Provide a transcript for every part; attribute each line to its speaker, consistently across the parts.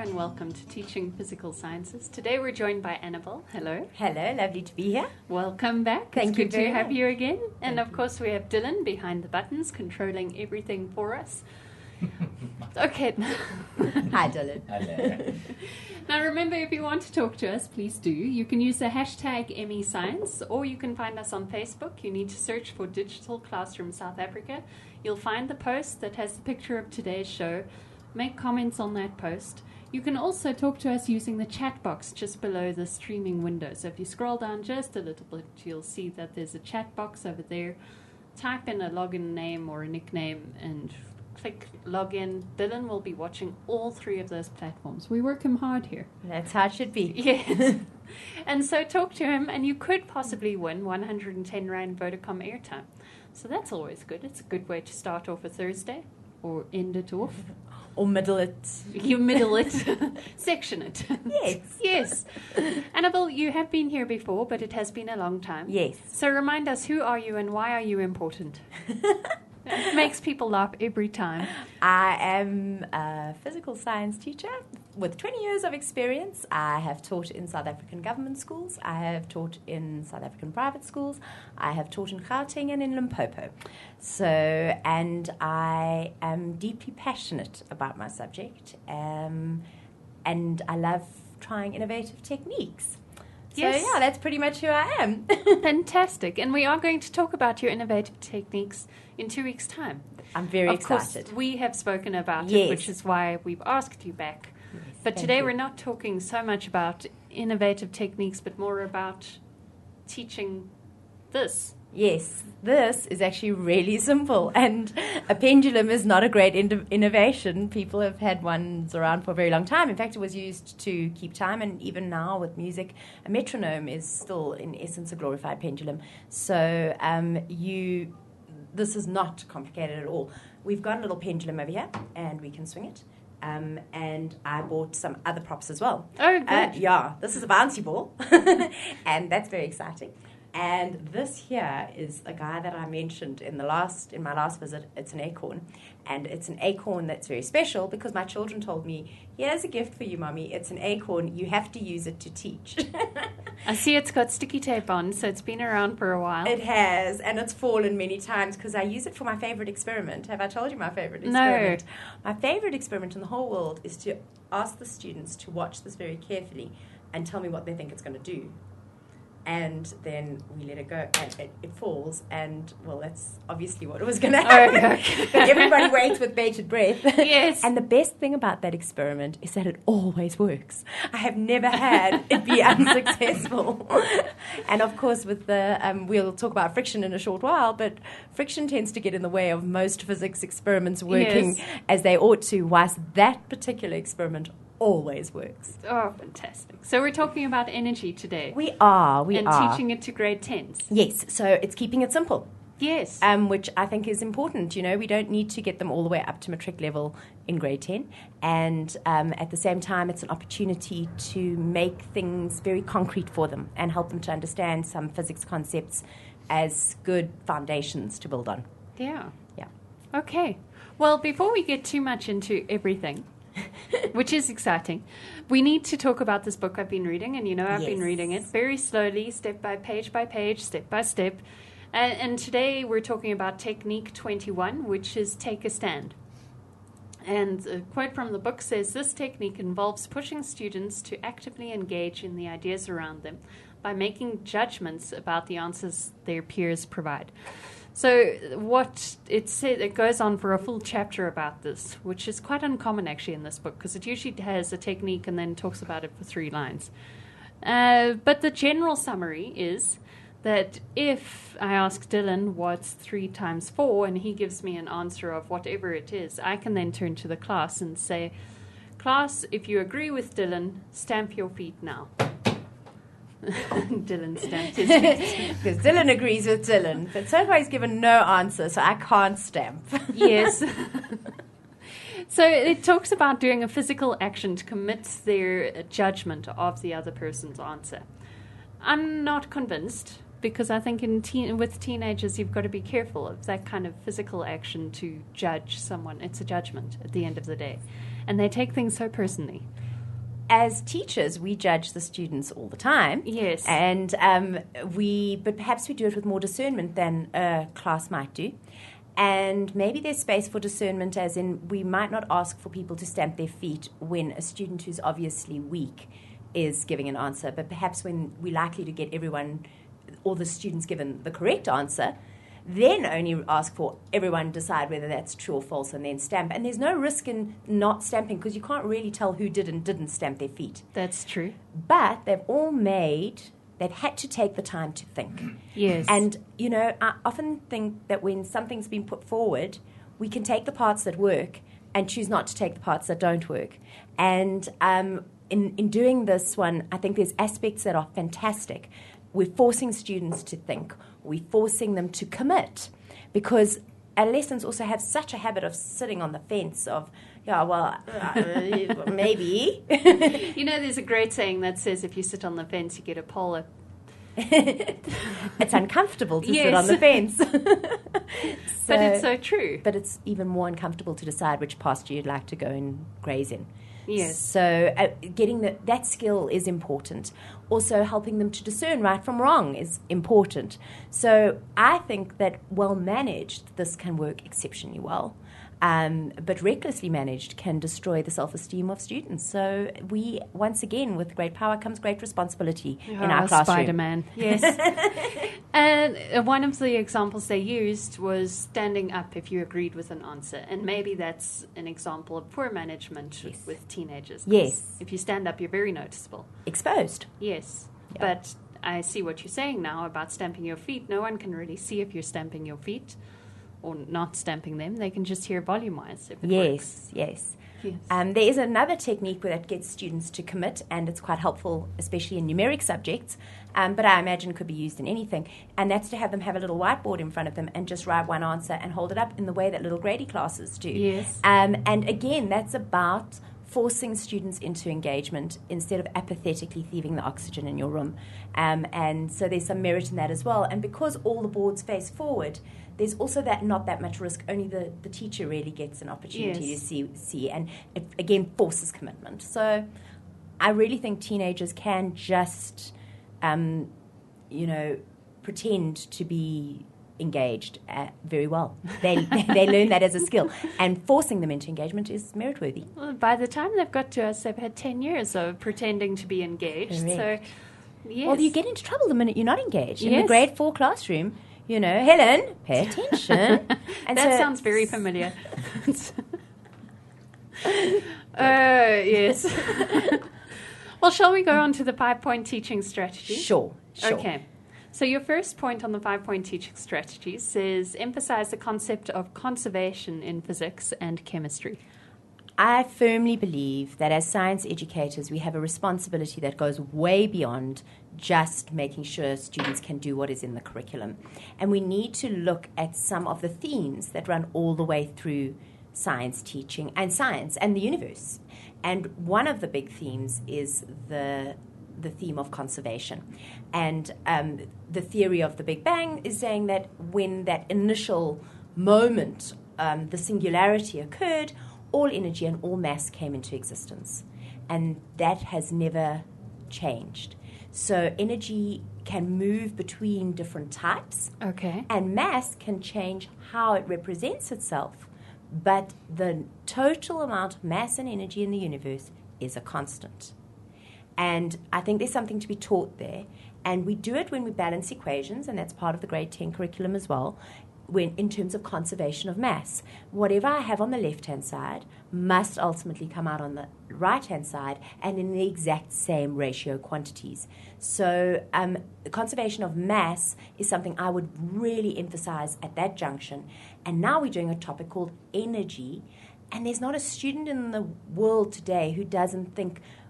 Speaker 1: and welcome to Teaching Physical Sciences. Today we're joined by Annabelle. Hello.
Speaker 2: Hello, lovely to be here.
Speaker 1: Welcome back.
Speaker 2: Thank you
Speaker 1: It's good
Speaker 2: very
Speaker 1: to have
Speaker 2: much.
Speaker 1: you again. And of course we have Dylan behind the buttons controlling everything for us. Okay.
Speaker 2: Hi, Dylan.
Speaker 3: Hello.
Speaker 1: Now remember, if you want to talk to us, please do. You can use the hashtag MEScience, or you can find us on Facebook. You need to search for Digital Classroom South Africa. You'll find the post that has the picture of today's show. Make comments on that post. You can also talk to us using the chat box just below the streaming window. So if you scroll down just a little bit, you'll see that there's a chat box over there. Type in a login name or a nickname and click login. Dylan will be watching all three of those platforms. We work him hard here.
Speaker 2: That's how it should be.
Speaker 1: Yes. And so talk to him, and you could possibly win 110 Rand Vodacom airtime. So that's always good. It's a good way to start off a Thursday or end it off.
Speaker 2: Or middle it.
Speaker 1: You middle it, section it.
Speaker 2: Yes.
Speaker 1: Yes. Annabelle, you have been here before, but it has been a long time.
Speaker 2: Yes.
Speaker 1: So remind us, who are you and why are you important? It makes people laugh every time.
Speaker 2: I am a physical science teacher with 20 years of experience. I have taught in South African government schools. I have taught in South African private schools. I have taught in Gauteng and in Limpopo. And I am deeply passionate about my subject. And I love trying innovative techniques.
Speaker 1: Yes.
Speaker 2: So, yeah, that's pretty much who I am.
Speaker 1: Fantastic. And we are going to talk about your innovative techniques in 2 weeks' time.
Speaker 2: I'm very excited.
Speaker 1: Of course, we have spoken about
Speaker 2: Yes.
Speaker 1: it, which is why we've asked you back.
Speaker 2: Yes,
Speaker 1: But
Speaker 2: thank
Speaker 1: today
Speaker 2: you.
Speaker 1: we're not talking so much about innovative techniques, but more about teaching this.
Speaker 2: Yes, this is actually really simple, and a pendulum is not a great innovation. People have had ones around for a very long time. In fact, it was used to keep time, and even now with music, a metronome is still, in essence, a glorified pendulum. So this is not complicated at all. We've got a little pendulum over here, and we can swing it. And I bought some other props as well.
Speaker 1: Oh, good.
Speaker 2: Yeah, this is a bouncy ball, and that's very exciting. And this here is a guy that I mentioned in my last visit. It's an acorn, and it's an acorn that's very special because my children told me, "Here's a gift for you, Mommy. It's an acorn. You have to use it to teach."
Speaker 1: I see it's got sticky tape on, so it's been around for a while.
Speaker 2: It has, and it's fallen many times because I use it for my favorite experiment. Have I told you my favorite experiment? No. My favorite experiment in the whole world is to ask the students to watch this very carefully and tell me what they think it's going to do. And then we let it go, and it falls, and, well, that's obviously what was going to happen.
Speaker 1: Oh, okay.
Speaker 2: But everybody waits with bated breath.
Speaker 1: Yes.
Speaker 2: And the best thing about that experiment is that it always works. I have never had it be unsuccessful. And, of course, with we'll talk about friction in a short while, but friction tends to get in the way of most physics experiments working as they ought to, whilst that particular experiment always works.
Speaker 1: Oh, fantastic. So we're talking about energy today.
Speaker 2: We are.
Speaker 1: And teaching it to grade 10s.
Speaker 2: Yes, so it's keeping it simple.
Speaker 1: Yes.
Speaker 2: Which I think is important. You know, we don't need to get them all the way up to matric level in grade 10. And at the same time, it's an opportunity to make things very concrete for them and help them to understand some physics concepts as good foundations to build on.
Speaker 1: Yeah.
Speaker 2: Yeah.
Speaker 1: Okay. Well, before we get too much into everything, which is exciting, we need to talk about this book I've been reading, and I've been reading it very slowly, step by page, step by step. And today we're talking about Technique 21, which is Take a Stand. And a quote from the book says, "This technique involves pushing students to actively engage in the ideas around them by making judgments about the answers their peers provide." So what it said, it goes on for a full chapter about this, which is quite uncommon actually in this book because it usually has a technique and then talks about it for 3 lines. But the general summary is that if I ask Dylan what's 3 times 4 and he gives me an answer of whatever it is, I can then turn to the class and say, "Class, if you agree with Dylan, stamp your feet now." Dylan stamped his feet.
Speaker 2: Because Dylan agrees with Dylan. But so far he's given no answer, so I can't stamp.
Speaker 1: Yes. So it talks about doing a physical action to commit their judgment of the other person's answer. I'm not convinced because I think with teenagers you've got to be careful of that kind of physical action to judge someone. It's a judgment at the end of the day. And they take things so personally.
Speaker 2: as teachers, we judge the students all the time.
Speaker 1: Yes.
Speaker 2: And but perhaps we do it with more discernment than a class might do. And maybe there's space for discernment, as in we might not ask for people to stamp their feet when a student who's obviously weak is giving an answer, but perhaps when we're likely to get everyone, all the students given the correct answer, then only ask for everyone decide whether that's true or false and then stamp. And there's no risk in not stamping because you can't really tell who did and didn't stamp their feet.
Speaker 1: That's true.
Speaker 2: But they've had to take the time to think.
Speaker 1: Yes.
Speaker 2: And, I often think that when something's been put forward, we can take the parts that work and choose not to take the parts that don't work. And in doing this one, I think there's aspects that are fantastic. We're forcing students to think. We're forcing them to commit, because adolescents also have such a habit of sitting on the fence of, maybe.
Speaker 1: There's a great saying that says if you sit on the fence, you get a polar.
Speaker 2: It's uncomfortable to sit on the fence.
Speaker 1: But it's so true.
Speaker 2: But it's even more uncomfortable to decide which pasture you'd like to go and graze in.
Speaker 1: Yes.
Speaker 2: So getting that skill is important. Also, helping them to discern right from wrong is important. So I think that well managed, this can work exceptionally well. But recklessly managed can destroy the self-esteem of students. So we, once again, with great power comes great responsibility in our classroom.
Speaker 1: Spider-Man, yes. And one of the examples they used was standing up if you agreed with an answer. And maybe that's an example of poor management with teenagers.
Speaker 2: Yes.
Speaker 1: If you stand up, you're very noticeable.
Speaker 2: Exposed.
Speaker 1: Yes.
Speaker 2: Yeah.
Speaker 1: But I see what you're saying now about stamping your feet. No one can really see if you're stamping your feet or not stamping them. They can just hear volume-wise if it works.
Speaker 2: Yes. There is another technique that gets students to commit, and it's quite helpful, especially in numeric subjects, but I imagine could be used in anything, and that's to have them have a little whiteboard in front of them and just write one answer and hold it up in the way that little Grady classes do.
Speaker 1: Yes.
Speaker 2: And again, that's about forcing students into engagement instead of apathetically thieving the oxygen in your room. And so there's some merit in that as well. And because all the boards face forward, there's also not that much risk. Only the teacher really gets an opportunity to see, and it again forces commitment. So I really think teenagers can just, pretend to be engaged very well. They learn that as a skill, and forcing them into engagement is meritworthy.
Speaker 1: Well, by the time they've got to us, they've had 10 years of pretending to be engaged.
Speaker 2: Correct.
Speaker 1: So, yes.
Speaker 2: Well, you get into trouble the minute you're not engaged. In
Speaker 1: Yes.
Speaker 2: the grade 4 classroom, Helen, pay attention. And
Speaker 1: that sounds very familiar. Yes. Well, shall we go on to the 5-point teaching strategy?
Speaker 2: Sure.
Speaker 1: Okay. So your first point on the 5-point teaching strategy says emphasize the concept of conservation in physics and chemistry.
Speaker 2: I firmly believe that as science educators, we have a responsibility that goes way beyond just making sure students can do what is in the curriculum. And we need to look at some of the themes that run all the way through science teaching and science and the universe. And one of the big themes is the theme of conservation. And the theory of the Big Bang is saying that when that initial moment, the singularity occurred, all energy and all mass came into existence. And that has never changed. So energy can move between different types.
Speaker 1: Okay.
Speaker 2: And mass can change how it represents itself. But the total amount of mass and energy in the universe is a constant. And I think there's something to be taught there. And we do it when we balance equations, and that's part of the grade 10 curriculum as well, in terms of conservation of mass. Whatever I have on the left-hand side must ultimately come out on the right-hand side and in the exact same ratio quantities. So the conservation of mass is something I would really emphasize at that junction. And now we're doing a topic called energy, and there's not a student in the world today who doesn't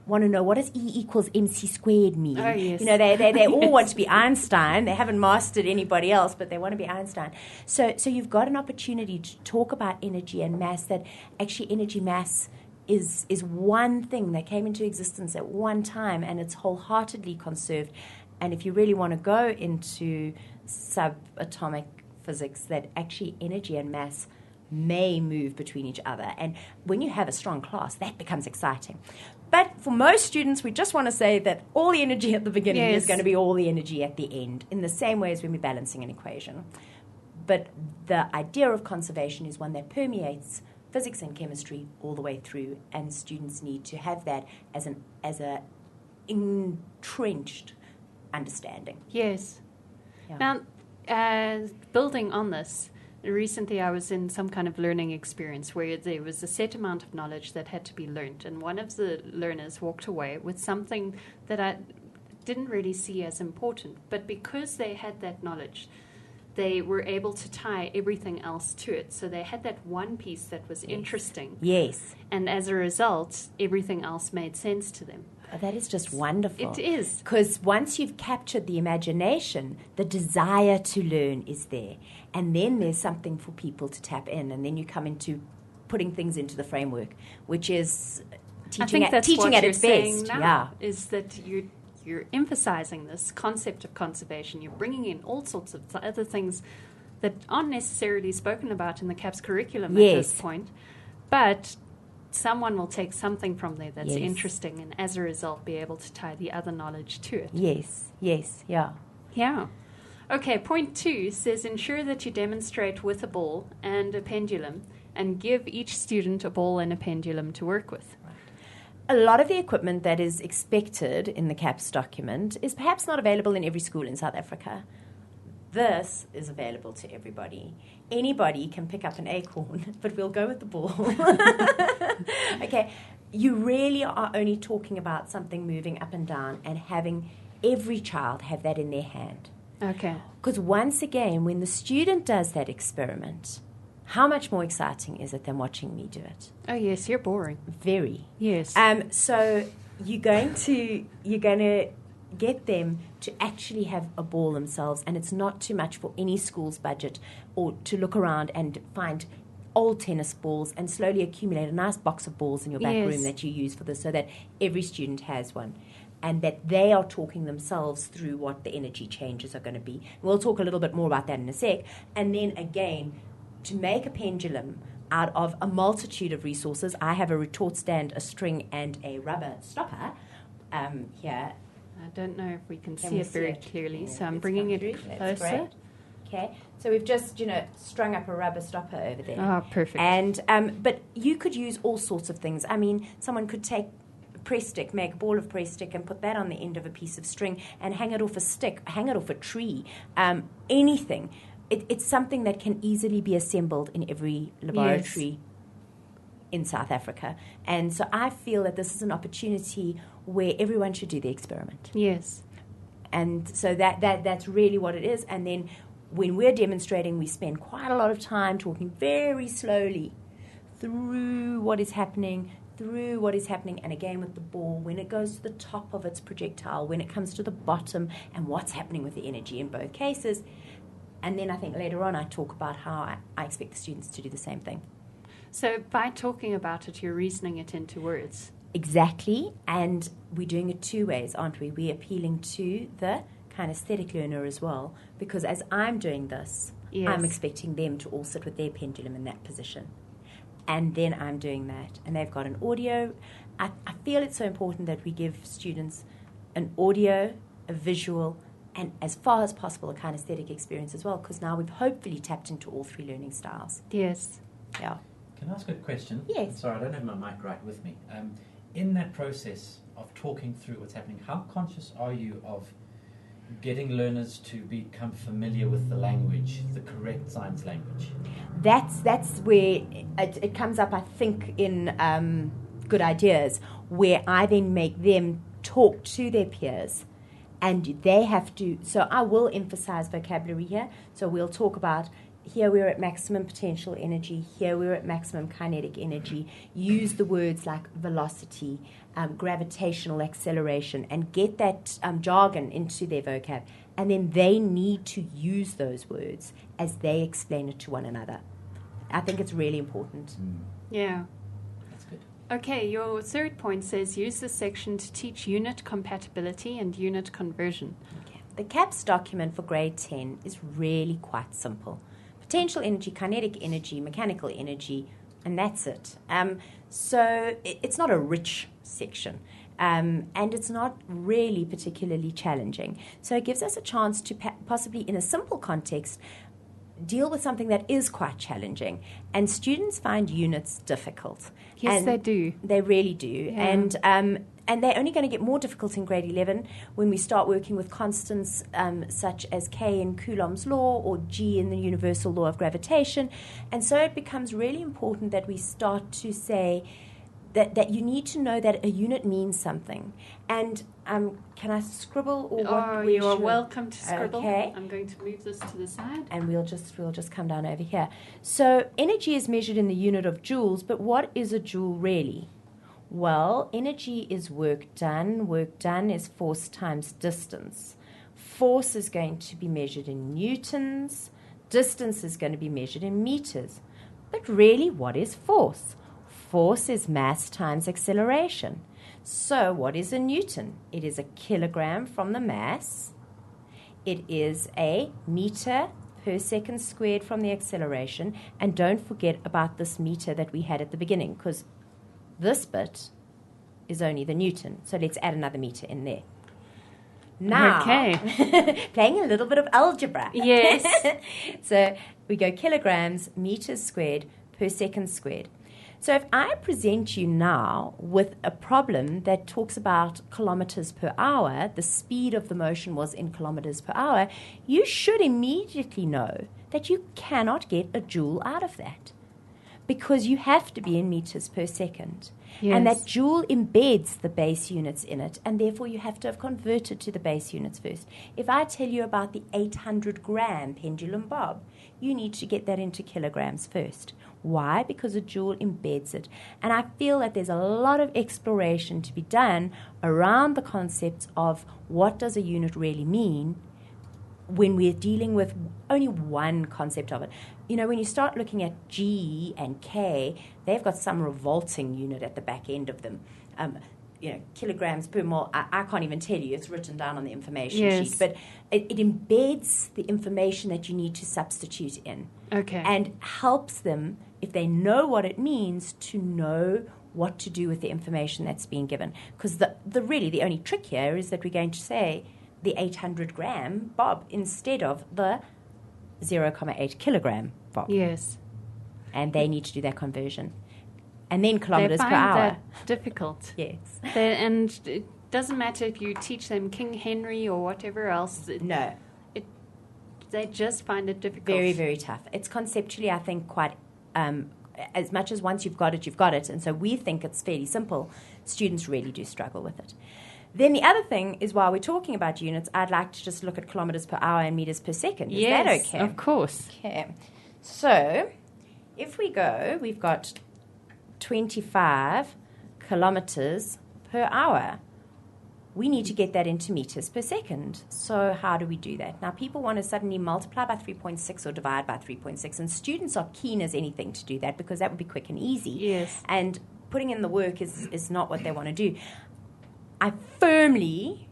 Speaker 2: want to know what does E equals MC squared mean.
Speaker 1: Oh, yes.
Speaker 2: They all want to be Einstein. They haven't mastered anybody else, but they want to be Einstein. So you've got an opportunity to talk about energy and mass, that actually energy mass is one thing that came into existence at one time, and it's wholeheartedly conserved. And if you really want to go into subatomic physics, that actually energy and mass may move between each other. And when you have a strong class, that becomes exciting. But for most students, we just want to say that all the energy at the beginning
Speaker 1: Yes.
Speaker 2: is going to be all the energy at the end, in the same way as when we're balancing an equation. But the idea of conservation is one that permeates physics and chemistry all the way through, and students need to have that as a entrenched understanding.
Speaker 1: Yes.
Speaker 2: Yeah.
Speaker 1: Now, building on this, recently I was in some kind of learning experience where there was a set amount of knowledge that had to be learnt, and one of the learners walked away with something that I didn't really see as important. But because they had that knowledge, they were able to tie everything else to it. So they had that one piece that was interesting.
Speaker 2: Yes.
Speaker 1: And as a result, everything else made sense to them.
Speaker 2: Oh, that is just wonderful.
Speaker 1: It is.
Speaker 2: Because once you've captured the imagination, the desire to learn is there. And then there's something for people to tap in. And then you come into putting things into the framework, which is teaching at its best.
Speaker 1: Now, is that you're emphasizing this concept of conservation. You're bringing in all sorts of other things that aren't necessarily spoken about in the CAPS curriculum at this point. But someone will take something from there that's interesting, and as a result be able to tie the other knowledge to it.
Speaker 2: Yes, yeah.
Speaker 1: Yeah. Okay, point 2 says ensure that you demonstrate with a ball and a pendulum and give each student a ball and a pendulum to work with.
Speaker 2: A lot of the equipment that is expected in the CAPS document is perhaps not available in every school in South Africa. This is available to everybody. Anybody can pick up an acorn, but we'll go with the ball. Okay, you really are only talking about something moving up and down and having every child have that in their hand.
Speaker 1: Okay.
Speaker 2: Because once again, when the student does that experiment, how much more exciting is it than watching me do it?
Speaker 1: Oh, yes, you're boring.
Speaker 2: Very.
Speaker 1: Yes.
Speaker 2: So you're going to get them to actually have a ball themselves, and it's not too much for any school's budget or to look around and find old tennis balls and slowly accumulate a nice box of balls in your back room that you use for this, so that every student has one, and that they are talking themselves through what the energy changes are going to be. We'll talk a little bit more about that in a sec. And then again, to make a pendulum out of a multitude of resources. I have a retort stand, a string, and a rubber stopper here.
Speaker 1: I don't know if we can see it very clearly, so I'm bringing it
Speaker 2: That's
Speaker 1: closer.
Speaker 2: great. Okay, so we've just, strung up a rubber stopper over there.
Speaker 1: Oh, perfect.
Speaker 2: And but you could use all sorts of things. I mean, someone could take a press stick, make a ball of press stick, and put that on the end of a piece of string and hang it off a stick, hang it off a tree, anything. It's something that can easily be assembled in every laboratory in South Africa. And so I feel that this is an opportunity where everyone should do the experiment.
Speaker 1: Yes.
Speaker 2: And so that's really what it is. And then when we're demonstrating, we spend quite a lot of time talking very slowly through what is happening, and again with the ball, when it goes to the top of its projectile, when it comes to the bottom, and what's happening with the energy in both cases. And then I think later on I talk about how I expect the students to do the same thing.
Speaker 1: So by talking about it, you're reasoning it into words.
Speaker 2: Exactly, and we're doing it two ways, aren't we? We're appealing to the kinesthetic learner as well, because as I'm doing this, I'm expecting them to all sit with their pendulum in that position. And then I'm doing that, and they've got an audio. I feel it's so important that we give students an audio, a visual, and as far as possible a kinesthetic experience as well, because now we've hopefully tapped into all three learning styles.
Speaker 1: Yes.
Speaker 2: Yeah.
Speaker 3: Can I ask a question?
Speaker 2: Yes.
Speaker 3: Sorry, I don't have my mic right with me. In that process of talking through what's happening, how conscious are you of getting learners to become familiar with the language, the correct science language?
Speaker 2: That's where it comes up, I think, in Good Ideas, where I then make them talk to their peers. And they have to, so I will emphasize vocabulary here. So we'll talk about, here we're at maximum potential energy, here we're at maximum kinetic energy. Use the words like velocity, gravitational acceleration, and get that jargon into their vocab. And then they need to use those words as they explain it to one another. I think it's really important.
Speaker 1: Yeah.
Speaker 3: That's good.
Speaker 1: Okay, your third point says use this section to teach unit compatibility and unit conversion.
Speaker 2: Okay. The CAPS document for grade 10 is really quite simple. Potential energy, kinetic energy, mechanical energy, and that's it. So it's not a rich section. And it's not really particularly challenging. So it gives us a chance to possibly, in a simple context, deal with something that is quite challenging. And students find units difficult.
Speaker 1: Yes,
Speaker 2: and
Speaker 1: they do.
Speaker 2: They really do.
Speaker 1: Yeah.
Speaker 2: And they're only going to get more difficult in grade 11 when we start working with constants such as K in Coulomb's law or G in the universal law of gravitation. And so it becomes really important that we start to say that you need to know that a unit means something. And can I scribble? Or what
Speaker 1: you are welcome to scribble.
Speaker 2: Okay.
Speaker 1: I'm going to move this to the side.
Speaker 2: And we'll just come down over here. So energy is measured in the unit of joules, but what is a joule really? Well, energy is work done. Work done is force times distance. Force is going to be measured in newtons. Distance is going to be measured in meters. But really, what is force? Force is mass times acceleration. So what is a newton? It is a kilogram from the mass. It is a meter per second squared from the acceleration. And don't forget about this meter that we had at the beginning, because this bit is only the newton. So let's add another meter in there. Now,
Speaker 1: okay.
Speaker 2: Playing a little bit of algebra.
Speaker 1: Yes.
Speaker 2: So we go kilograms, meters squared per second squared. So if I present you now with a problem that talks about kilometers per hour, the speed of the motion was in kilometers per hour, you should immediately know that you cannot get a joule out of that, because you have to be in meters per second.
Speaker 1: Yes.
Speaker 2: And that joule embeds the base units in it, and therefore you have to have converted to the base units first. If I tell you about the 800-gram pendulum bob, you need to get that into kilograms first. Why? Because a joule embeds it. And I feel that there's a lot of exploration to be done around the concepts of what does a unit really mean when we're dealing with only one concept of it. You know, when you start looking at G and K, they've got some revolting unit at the back end of them. Kilograms per mole, I can't even tell you. It's written down on the information sheet. But it embeds the information that you need to substitute in.
Speaker 1: Okay.
Speaker 2: And helps them, if they know what it means, to know what to do with the information that's being given. Because the only trick here is that we're going to say the 800-gram bob instead of the 0.8 kilogram bob.
Speaker 1: Yes.
Speaker 2: And they need to do that conversion. And then kilometers
Speaker 1: they
Speaker 2: per
Speaker 1: find
Speaker 2: hour.
Speaker 1: That difficult.
Speaker 2: Yes.
Speaker 1: And it doesn't matter if you teach them King Henry or whatever else.
Speaker 2: No.
Speaker 1: They just find it difficult.
Speaker 2: Very, very tough. It's conceptually, I think, quite, as much as once you've got it, you've got it. And so we think it's fairly simple. Students really do struggle with it. Then the other thing is, while we're talking about units, I'd like to just look at kilometers per hour and meters per second. Is that okay?
Speaker 1: Of course.
Speaker 2: Okay. So if we go, we've got 25 kilometers per hour. We need to get that into meters per second. So how do we do that? Now, people want to suddenly multiply by 3.6 or divide by 3.6, and students are keen as anything to do that because that would be quick and easy.
Speaker 1: Yes.
Speaker 2: And putting in the work is not what they want to do. I firmly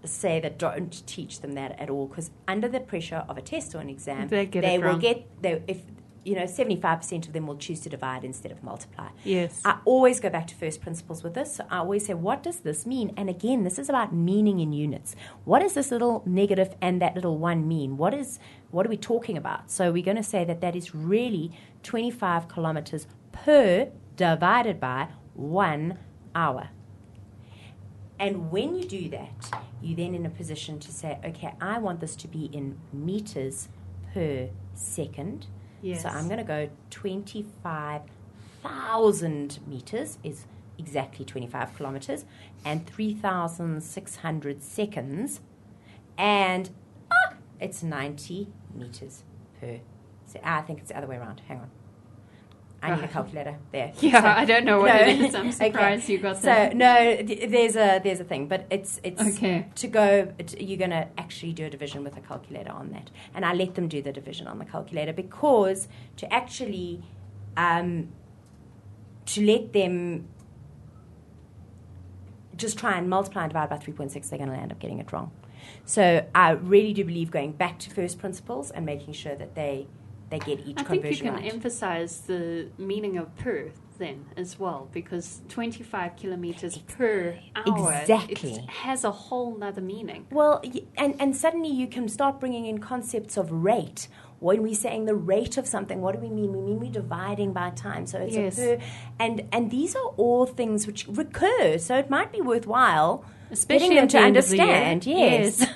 Speaker 2: say that don't teach them that at all, because under the pressure of a test or an exam, they will get, if 75% of them will choose to divide instead of multiply.
Speaker 1: Yes.
Speaker 2: I always go back to first principles with this. So I always say, what does this mean? And again, this is about meaning in units. What does this little negative and that little one mean? What are we talking about? So we're going to say that is really 25 kilometers per divided by 1 hour. And when you do that, you're then in a position to say, okay, I want this to be in meters per second.
Speaker 1: Yes.
Speaker 2: So I'm going to go 25,000 meters is exactly 25 kilometers, and 3,600 seconds, and it's 90 meters per second. I think it's the other way around. Hang on. I need a calculator there.
Speaker 1: Yeah, so, I don't know what it is. I'm surprised you got that.
Speaker 2: So no, there's a thing, but it's
Speaker 1: okay.
Speaker 2: You're going to actually do a division with a calculator on that, and I let them do the division on the calculator because to actually to let them just try and multiply and divide by 3.6, they're going to end up getting it wrong. So I really do believe going back to first principles and making sure that they they get each
Speaker 1: I think you
Speaker 2: conversion
Speaker 1: can
Speaker 2: right.
Speaker 1: emphasize the meaning of per then as well, because 25 kilometers per hour
Speaker 2: Exactly.
Speaker 1: it has a whole nother meaning.
Speaker 2: Well, and suddenly you can start bringing in concepts of rate. When we're saying the rate of something, what do we mean? We mean we're dividing by time. So it's
Speaker 1: Yes.
Speaker 2: a per, and these are all things which recur. So it might be worthwhile
Speaker 1: Especially
Speaker 2: getting them
Speaker 1: at
Speaker 2: to
Speaker 1: the end of the year.
Speaker 2: understand. Yes.
Speaker 1: Yes.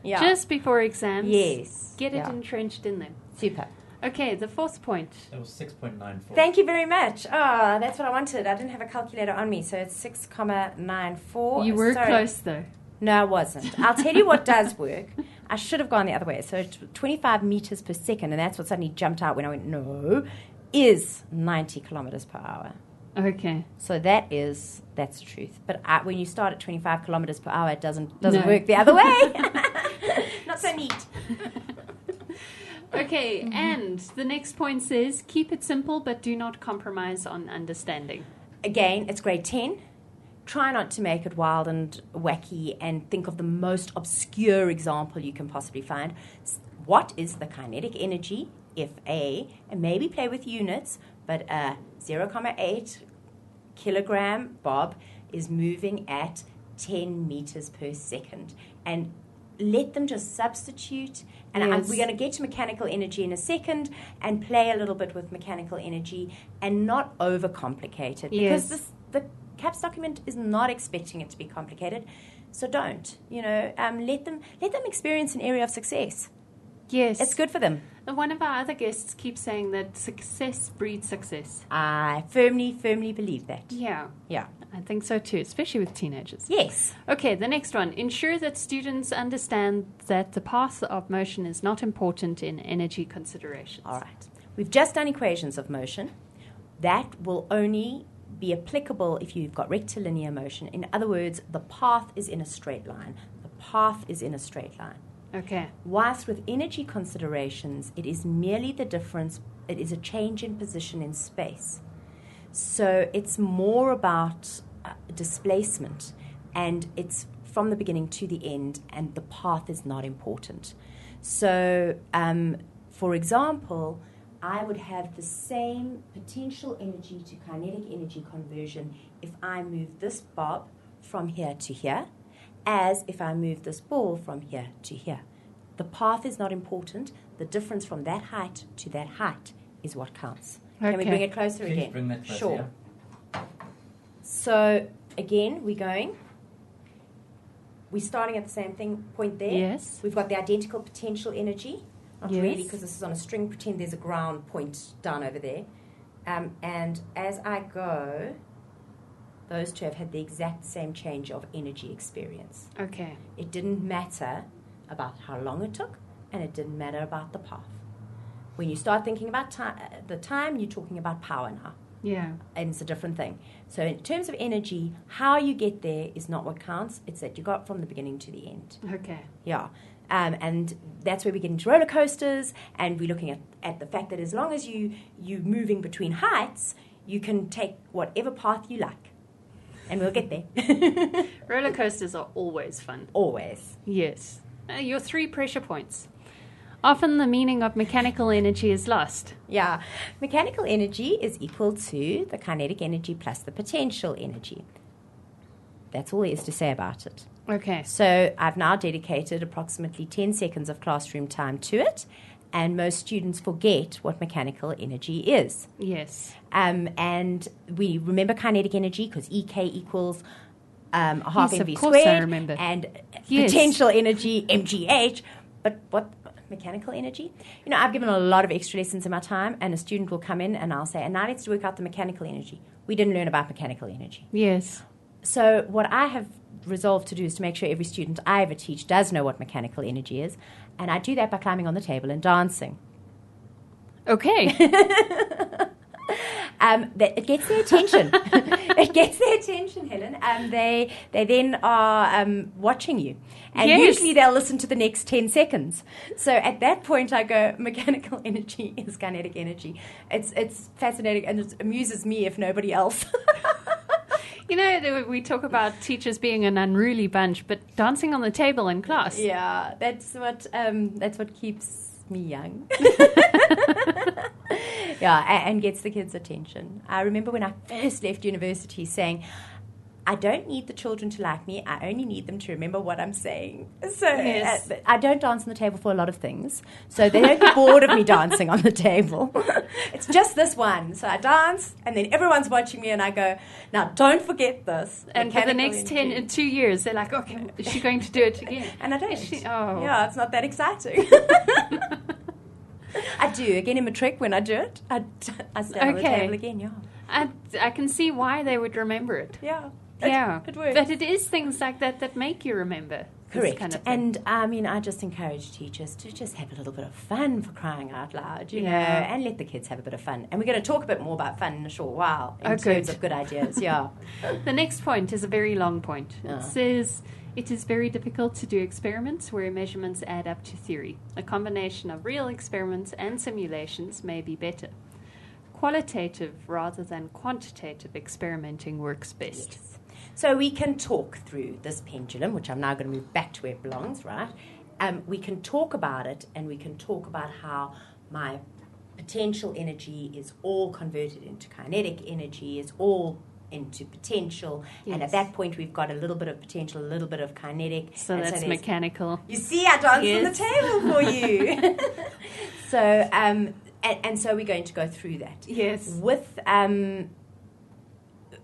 Speaker 2: Yeah.
Speaker 1: Just before exams.
Speaker 2: Yes.
Speaker 1: Get it
Speaker 2: Yeah.
Speaker 1: entrenched in them.
Speaker 2: Super.
Speaker 1: Okay, the fourth point.
Speaker 3: That was 6.94.
Speaker 2: Thank you very much. Oh, that's what I wanted. I didn't have a calculator on me, so it's 6,94.
Speaker 1: You were
Speaker 2: Sorry.
Speaker 1: close though.
Speaker 2: No, I wasn't. I'll tell you what does work. I should have gone the other way. So 25 meters per second, and that's what suddenly jumped out when I went, no, is 90 kilometers per hour.
Speaker 1: Okay.
Speaker 2: So that's the truth. But when you start at 25 kilometers per hour, it doesn't
Speaker 1: No.
Speaker 2: work the other way. Not so neat.
Speaker 1: Okay, and the next point says, keep it simple, but do not compromise on understanding.
Speaker 2: Again, it's grade 10. Try not to make it wild and wacky and think of the most obscure example you can possibly find. What is the kinetic energy if and maybe play with units, but a 0.8 kilogram bob is moving at 10 meters per second? And let them just substitute. And
Speaker 1: Yes.
Speaker 2: we're going to get to mechanical energy in a second and play a little bit with mechanical energy and not overcomplicate it.
Speaker 1: Yes.
Speaker 2: Because the CAPS document is not expecting it to be complicated. So don't. Let them experience an area of success.
Speaker 1: Yes.
Speaker 2: It's good for them.
Speaker 1: And one of our other guests keeps saying that success breeds success.
Speaker 2: I firmly believe that.
Speaker 1: Yeah,
Speaker 2: Yeah.
Speaker 1: I think so too, especially with teenagers.
Speaker 2: Yes.
Speaker 1: Okay, the next one. Ensure that students understand that the path of motion is not important in energy considerations.
Speaker 2: All right. We've just done equations of motion. That will only be applicable if you've got rectilinear motion. In other words, the path is in a straight line. The path is in a straight line.
Speaker 1: Okay.
Speaker 2: Whilst with energy considerations, it is merely the difference, it is a change in position in space. So it's more about displacement, and it's from the beginning to the end, and the path is not important. So, for example, I would have the same potential energy to kinetic energy conversion if I move this bob from here to here as if I move this ball from here to here. The path is not important. The difference from that height to that height is what counts.
Speaker 1: Okay.
Speaker 2: Can we bring it closer
Speaker 3: Please
Speaker 2: again?
Speaker 3: bring that closer,
Speaker 2: Sure.
Speaker 3: yeah.
Speaker 2: So, again, we're starting at the same point there.
Speaker 1: Yes.
Speaker 2: We've got the identical potential energy. Not
Speaker 1: Yes.
Speaker 2: really, because this is on a string. Pretend there's a ground point down over there. And as I go, those two have had the exact same change of energy experience.
Speaker 1: Okay.
Speaker 2: It didn't matter about how long it took, and it didn't matter about the path. When you start thinking about the time, you're talking about power now.
Speaker 1: Yeah.
Speaker 2: And it's a different thing. So in terms of energy, how you get there is not what counts. It's that you got from the beginning to the end.
Speaker 1: Okay.
Speaker 2: Yeah. And that's where we get into roller coasters, and we're looking at the fact that as long as you're moving between heights, you can take whatever path you like. And we'll get there.
Speaker 1: Roller coasters are always fun.
Speaker 2: Always.
Speaker 1: Yes. Your 3 pressure points. Often the meaning of mechanical energy is lost.
Speaker 2: Yeah. Mechanical energy is equal to the kinetic energy plus the potential energy. That's all there is to say about it.
Speaker 1: Okay.
Speaker 2: So I've now dedicated approximately 10 seconds of classroom time to it, and most students forget what mechanical energy is.
Speaker 1: Yes.
Speaker 2: And we remember kinetic energy because EK equals a half
Speaker 1: Yes, of
Speaker 2: mv
Speaker 1: course I
Speaker 2: squared,
Speaker 1: remember.
Speaker 2: and
Speaker 1: Yes.
Speaker 2: potential energy mgh. But what mechanical energy? I've given a lot of extra lessons in my time, and a student will come in and I'll say, and now let's work out the mechanical energy. We didn't learn about mechanical energy.
Speaker 1: Yes.
Speaker 2: So what I have resolved to do is to make sure every student I ever teach does know what mechanical energy is, and I do that by climbing on the table and dancing.
Speaker 1: Okay.
Speaker 2: It gets their attention. It gets their attention, Helen. They then are watching you, and
Speaker 1: Yes.
Speaker 2: usually they'll listen to the next 10 seconds. So at that point, I go, mechanical energy is kinetic energy. It's fascinating, and it amuses me if nobody else.
Speaker 1: We talk about teachers being an unruly bunch, but dancing on the table in class.
Speaker 2: Yeah, that's what keeps me young. Yeah, and gets the kids' attention. I remember when I first left university saying, I don't need the children to like me. I only need them to remember what I'm saying. So
Speaker 1: Yes.
Speaker 2: I don't dance on the table for a lot of things. So they don't get bored of me dancing on the table. It's just this one. So I dance, and then everyone's watching me, and I go, now don't forget this.
Speaker 1: And for the
Speaker 2: Mechanical
Speaker 1: next
Speaker 2: energy.
Speaker 1: 2 years, they're like, okay, is she going to do it again?
Speaker 2: And I don't.
Speaker 1: Oh.
Speaker 2: Yeah, it's not that exciting. I do. Again, in matric, when I do it, I stand on the
Speaker 1: Okay.
Speaker 2: table again, yeah.
Speaker 1: I can see why they would remember it.
Speaker 2: Yeah.
Speaker 1: Yeah,
Speaker 2: It works.
Speaker 1: but it is things like that that make you remember. This
Speaker 2: Correct.
Speaker 1: kind of thing.
Speaker 2: And I mean, I just encourage teachers to just have a little bit of fun, for crying out loud, you know,
Speaker 1: Yeah.
Speaker 2: and let the kids have a bit of fun. And we're going to talk a bit more about fun in a short while in
Speaker 1: Oh,
Speaker 2: terms
Speaker 1: good.
Speaker 2: of good ideas, yeah.
Speaker 1: The next point is a very long point.
Speaker 2: Ah.
Speaker 1: It says, it is very difficult to do experiments where measurements add up to theory. A combination of real experiments and simulations may be better. Qualitative rather than quantitative experimenting works best.
Speaker 2: Yes. So we can talk through this pendulum, which I'm now going to move back to where it belongs, right? We can talk about it, and we can talk about how my potential energy is all converted into kinetic energy, is all into potential. And at
Speaker 1: Yes.
Speaker 2: that point, we've got a little bit of potential, a little bit of kinetic.
Speaker 1: So
Speaker 2: and
Speaker 1: that's
Speaker 2: there's-
Speaker 1: mechanical.
Speaker 2: You see, I danced on the
Speaker 1: Yes.
Speaker 2: table for you. So, and so we're going to go through that.
Speaker 1: Yes.
Speaker 2: With,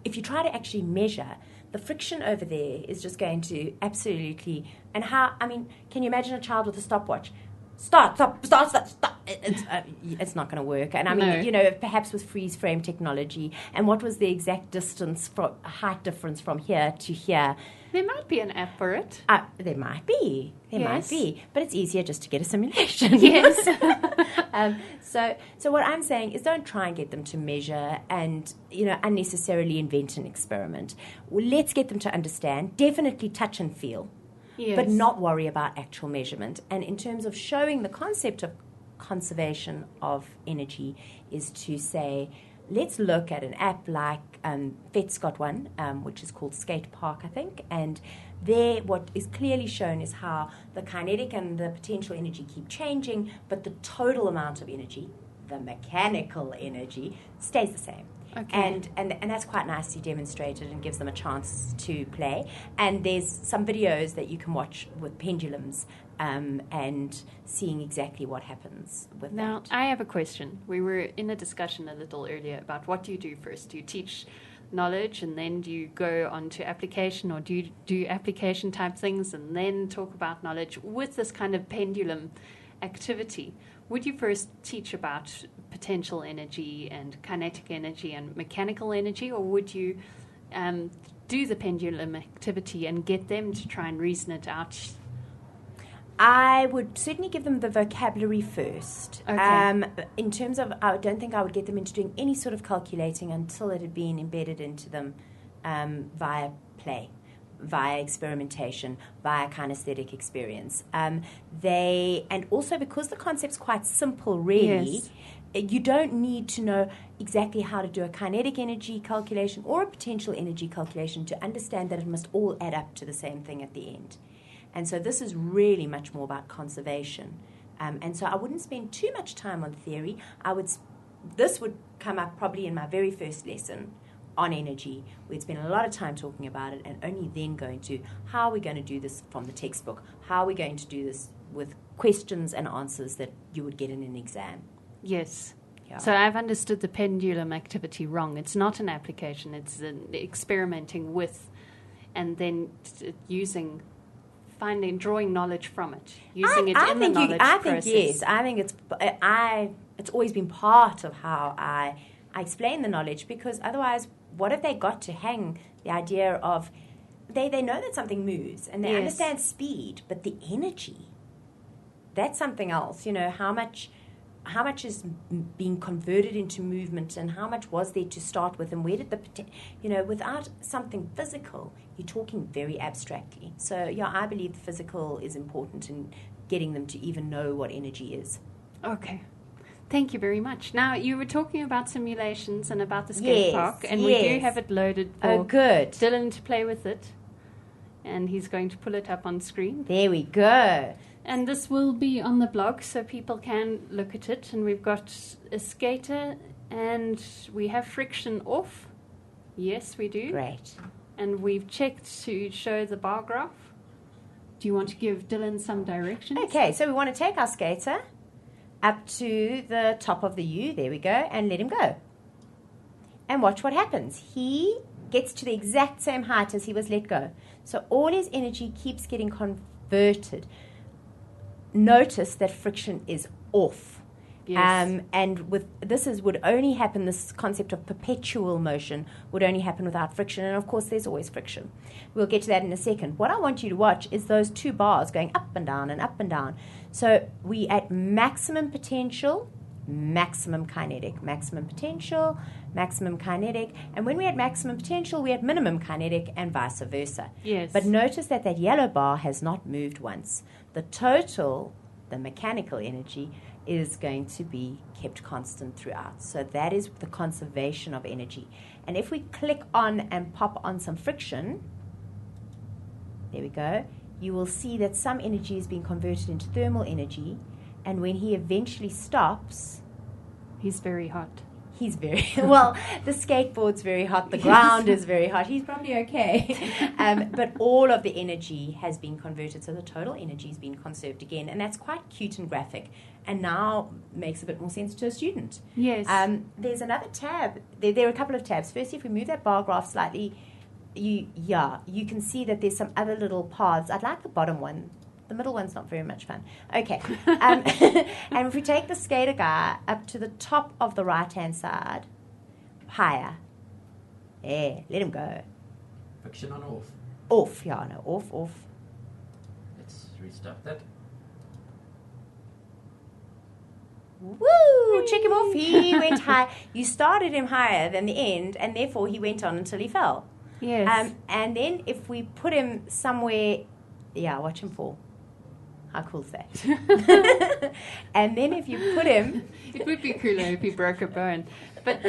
Speaker 2: if you try to actually measure, the friction over there is just going to absolutely, and how, I mean, can you imagine a child with a stopwatch? Start. It's not going to work. And I mean,
Speaker 1: No.
Speaker 2: you know, perhaps with freeze frame technology, and what was the exact distance, height difference from here to here?
Speaker 1: There might be an app for it.
Speaker 2: There might be. There might
Speaker 1: Yes.
Speaker 2: be. But it's easier just to get a simulation.
Speaker 1: Yes.
Speaker 2: So what I'm saying is don't try and get them to measure and, you know, unnecessarily invent an experiment. Well, let's get them to understand, definitely touch and feel,
Speaker 1: Yes.
Speaker 2: but not worry about actual measurement. And in terms of showing the concept of conservation of energy is to say, let's look at an app like Vet's got one, which is called Skate Park, I think, and there what is clearly shown is how the kinetic and the potential energy keep changing, but the total amount of energy, the mechanical energy, stays the same.
Speaker 1: Okay.
Speaker 2: And that's quite nicely demonstrated and gives them a chance to play. And there's some videos that you can watch with pendulums and seeing exactly what happens with
Speaker 1: Now,
Speaker 2: that.
Speaker 1: I have a question. We were in a discussion a little earlier about what do you do first? Do you teach knowledge and then do you go on to application, or do you do application type things and then talk about knowledge? With this kind of pendulum activity, would you first teach about potential energy and kinetic energy and mechanical energy, or would you do the pendulum activity and get them to try and reason it out?
Speaker 2: I would certainly give them the vocabulary first.
Speaker 1: Okay.
Speaker 2: In terms of, I don't think I would get them into doing any sort of calculating until it had been embedded into them via play, via experimentation, via kinesthetic experience. And also because the concept's quite simple, really.
Speaker 1: Yes.
Speaker 2: You don't need to know exactly how to do a kinetic energy calculation or a potential energy calculation to understand that it must all add up to the same thing at the end. And so this is really much more about conservation. And so I wouldn't spend too much time on theory. This would come up probably in my very first lesson on energy. We'd spend a lot of time talking about it and only then going to how are we going to do this from the textbook? How are we going to do this with questions and answers that you would get in an exam?
Speaker 1: Yes.
Speaker 2: Yeah.
Speaker 1: So I've understood the pendulum activity wrong. It's not an application. It's an experimenting with and then drawing knowledge from it, using it in the knowledge process.
Speaker 2: Yes. I think it's always been part of how I explain the knowledge, because otherwise, what have they got to hang the idea of? They know that something moves and they
Speaker 1: Yes.
Speaker 2: understand speed, but the energy, that's something else. You know, how much is being converted into movement, and how much was there to start with, and where did without something physical, you're talking very abstractly. So, yeah, I believe the physical is important in getting them to even know what energy is.
Speaker 1: Okay. Thank you very much. Now, you were talking about simulations and about the skate
Speaker 2: Yes,
Speaker 1: park, and we do
Speaker 2: yes.
Speaker 1: have it loaded for
Speaker 2: Oh, good.
Speaker 1: Dylan to play with it, and he's going to pull it up on screen.
Speaker 2: There we go.
Speaker 1: And this will be on the blog so people can look at it. And we've got a skater and we have friction off. Yes, we do.
Speaker 2: Great.
Speaker 1: And we've checked to show the bar graph. Do you want to give Dylan some directions?
Speaker 2: Okay, so we want to take our skater up to the top of the U, there we go, and let him go. And watch what happens. He gets to the exact same height as he was let go. So all his energy keeps getting converted. Notice that friction is off.
Speaker 1: Yes.
Speaker 2: And with would only happen, this concept of perpetual motion would only happen without friction. And of course, there's always friction. We'll get to that in a second. What I want you to watch is those two bars going up and down and up and down. So we at maximum potential, maximum kinetic, maximum potential, maximum kinetic. And when we're at maximum potential, we're at minimum kinetic and vice versa.
Speaker 1: Yes.
Speaker 2: But notice that that yellow bar has not moved once. The total, the mechanical energy, is going to be kept constant throughout. So that is the conservation of energy. And if we click on and pop on some friction, there we go, you will see that some energy is being converted into thermal energy. And when he eventually stops,
Speaker 1: He's very hot.
Speaker 2: he's very, well, the skateboard's very hot, the ground is very hot, he's probably okay. But all of the energy has been converted, so the total energy has been conserved again, and that's quite cute and graphic, and now makes a bit more sense to a student.
Speaker 1: Yes.
Speaker 2: There's another tab, there are a couple of tabs. Firstly, if we move that bar graph slightly, you can see that there's some other little paths. I'd like the bottom one. The middle one's not very much fun. Okay. And if we take the skater guy up to the top of the right-hand side, higher. Yeah, let him go.
Speaker 3: Friction on off.
Speaker 2: Off, yeah, no, off.
Speaker 3: Let's restart that.
Speaker 2: Woo! Check him off. He went high. You started him higher than the end, and therefore he went on until he fell.
Speaker 1: Yes.
Speaker 2: And then if we put him somewhere, yeah, watch him fall. How cool is that? And then if you put him...
Speaker 1: It would be cooler if he broke a bone. But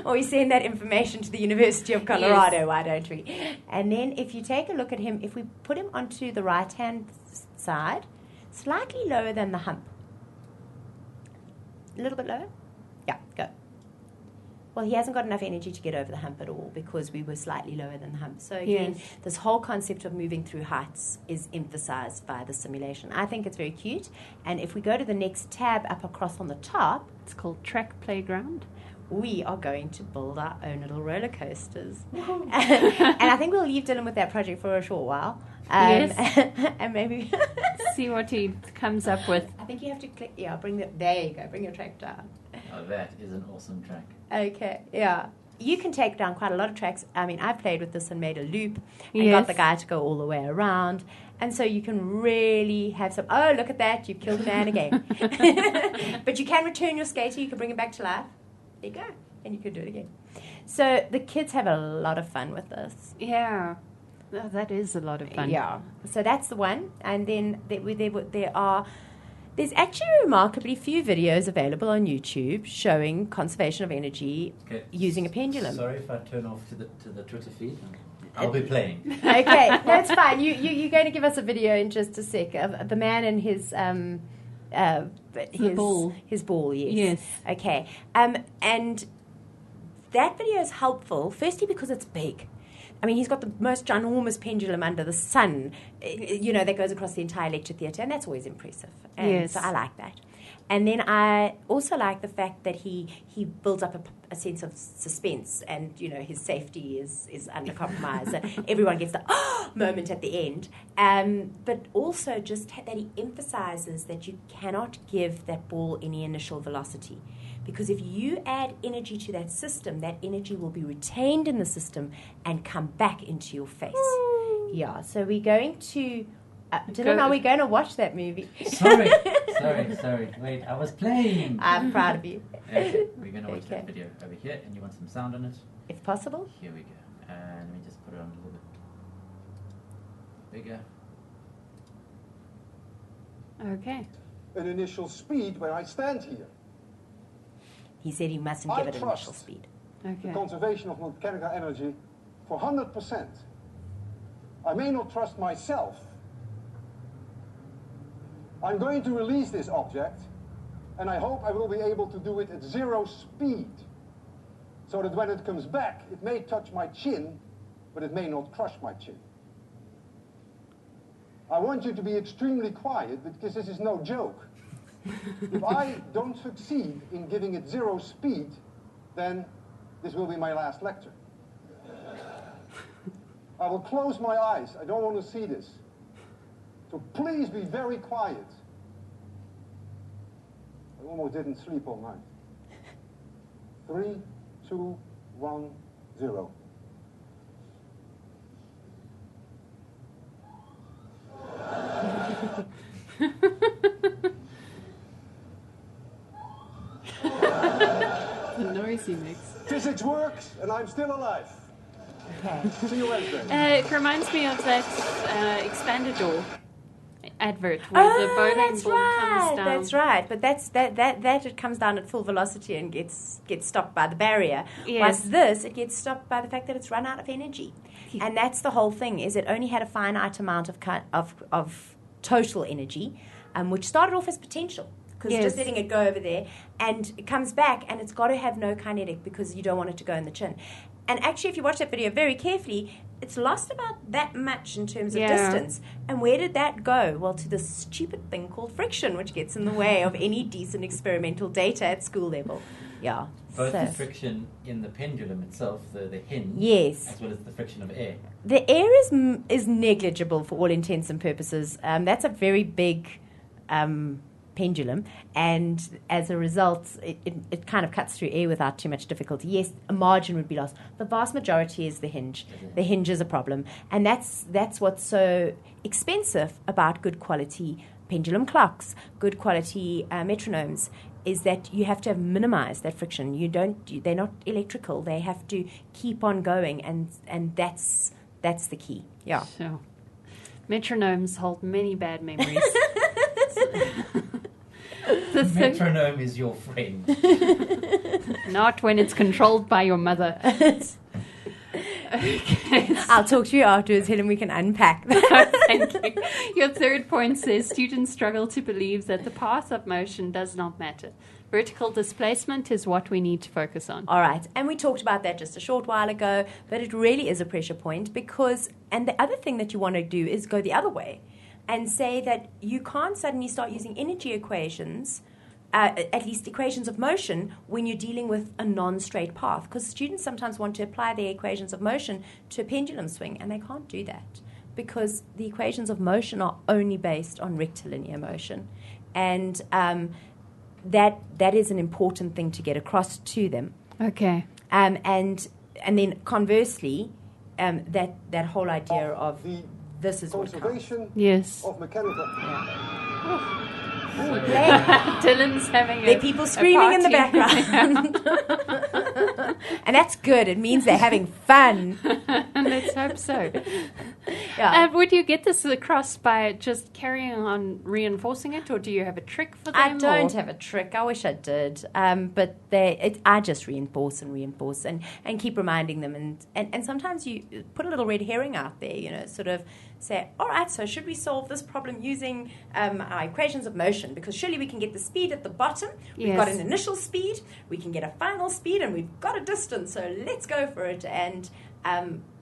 Speaker 2: or we send that information to the University of Colorado,
Speaker 1: Yes.
Speaker 2: why don't we? And then if you take a look at him, if we put him onto the right-hand side, slightly lower than the hump. A little bit lower? Yeah, go. Well, he hasn't got enough energy to get over the hump at all because we were slightly lower than the hump. So again,
Speaker 1: Yes.
Speaker 2: this whole concept of moving through heights is emphasized by the simulation. I think it's very cute. And if we go to the next tab up across on the top,
Speaker 1: it's called Track Playground.
Speaker 2: we are going to build our own little roller coasters. And I think we'll leave Dylan with that project for a short while.
Speaker 1: Yes.
Speaker 2: And maybe...
Speaker 1: See what he comes up with.
Speaker 2: I think you have to click... Yeah, there you go. Bring your track down.
Speaker 3: Oh, that is an awesome track.
Speaker 2: Okay, yeah. You can take down quite a lot of tracks. I mean, I've played with this and made a loop and
Speaker 1: Yes.
Speaker 2: got the guy to go all the way around. And so you can really have some... Oh, look at that. You've killed a man again. But you can return your skater. You can bring him back to life. There you go. And you can do it again. So the kids have a lot of fun with this.
Speaker 1: Yeah. Oh, that is a lot of fun.
Speaker 2: Yeah. So that's the one. And then there's actually remarkably few videos available on YouTube showing conservation of energy using a pendulum.
Speaker 3: Sorry if I turn off to the Twitter feed. I'll be playing.
Speaker 2: Okay, no, it's fine. You're going to give us a video in just a sec of the man and his
Speaker 1: ball.
Speaker 2: His ball, yes.
Speaker 1: Yes.
Speaker 2: Okay. And that video is helpful, firstly because it's big. I mean, he's got the most ginormous pendulum under the sun, that goes across the entire lecture theatre, and that's always impressive. And
Speaker 1: Yes.
Speaker 2: so I like that. And then I also like the fact that he builds up a sense of suspense, and, his safety is under compromise, and everyone gets the moment at the end. But also just that he emphasizes that you cannot give that ball any initial velocity. Because if you add energy to that system, that energy will be retained in the system and come back into your face. Yeah, so we're going to... Dylan, are we going to watch that movie?
Speaker 3: Sorry. Wait, I was playing.
Speaker 2: I'm proud of you.
Speaker 3: Okay, we're going to watch that video over here, and you want some sound on it?
Speaker 2: If possible.
Speaker 3: Here we go. And let me just put it on a little bit bigger.
Speaker 1: Okay.
Speaker 4: An initial speed where I stand here.
Speaker 2: He said he mustn't
Speaker 4: I
Speaker 2: give it initial
Speaker 4: trust.
Speaker 2: speed.
Speaker 4: The
Speaker 1: Okay.
Speaker 4: conservation of mechanical energy for 100%. I may not trust myself, I'm going to release this object, and I hope I will be able to do it at 0 speed, so that when it comes back, it may touch my chin, but it may not crush my chin. I want you to be extremely quiet, because this is no joke. If I don't succeed in giving it 0 speed, then this will be my last lecture. I will close my eyes. I don't want to see this. So please be very quiet. I almost didn't sleep all night. 3, 2, 1, 0.
Speaker 1: The noise he makes.
Speaker 4: Physics works, and I'm still alive.
Speaker 2: Okay.
Speaker 4: See you Wednesday.
Speaker 1: It reminds me of that expanded door advert where the bowling ball comes down.
Speaker 2: That's right. But that it comes down at full velocity and gets stopped by the barrier.
Speaker 1: Yes.
Speaker 2: Whilst this, it gets stopped by the fact that it's run out of energy. And that's the whole thing, is it only had a finite amount of total energy, which started off as potential. Because just letting it go over there, and it comes back, and it's got to have no kinetic because you don't want it to go in the chin. And actually, if you watch that video very carefully, it's lost about that much in terms of distance. And where did that go? Well, to this stupid thing called friction, which gets in the way of any decent experimental data at school level. Yeah.
Speaker 3: Both the friction in the pendulum itself, the hinge,
Speaker 2: yes,
Speaker 3: as well as the friction of air.
Speaker 2: The air is negligible for all intents and purposes. That's a very big pendulum, and as a result, it kind of cuts through air without too much difficulty. Yes, a margin would be lost. The vast majority is the hinge. The hinge is a problem, and that's what's so expensive about good quality pendulum clocks, good quality metronomes, is that you have to minimize that friction. They're not electrical. They have to keep on going, and that's the key. Yeah.
Speaker 1: So, metronomes hold many bad memories.
Speaker 3: The metronome is your friend.
Speaker 1: Not when it's controlled by your mother. Okay.
Speaker 2: I'll talk to you afterwards, Helen. We can unpack that.
Speaker 1: Thank you. Your third point says students struggle to believe that the path of motion does not matter. Vertical displacement is what we need to focus on.
Speaker 2: All right. And we talked about that just a short while ago, but it really is a pressure point because, and the other thing that you want to do is go the other way and say that you can't suddenly start using energy equations, at least equations of motion, when you're dealing with a non-straight path. Because students sometimes want to apply their equations of motion to a pendulum swing, and they can't do that because the equations of motion are only based on rectilinear motion. And that is an important thing to get across to them.
Speaker 1: Okay.
Speaker 2: And then conversely, that whole idea of this is what counts.
Speaker 1: Yes.
Speaker 4: Of mechanical.
Speaker 1: Dylan's having
Speaker 2: there are people screaming in the background. And that's good. It means they're having fun.
Speaker 1: Let's hope so.
Speaker 2: Yeah.
Speaker 1: Would you get this across by just carrying on reinforcing it, or do you have a trick for them?
Speaker 2: I don't have a trick. I wish I did. But I just reinforce and keep reminding them. And sometimes you put a little red herring out there, sort of say, all right, so should we solve this problem using our equations of motion? Because surely we can get the speed at the bottom. We've got an initial speed. We can get a final speed, and we've got a distance. So let's go for it. And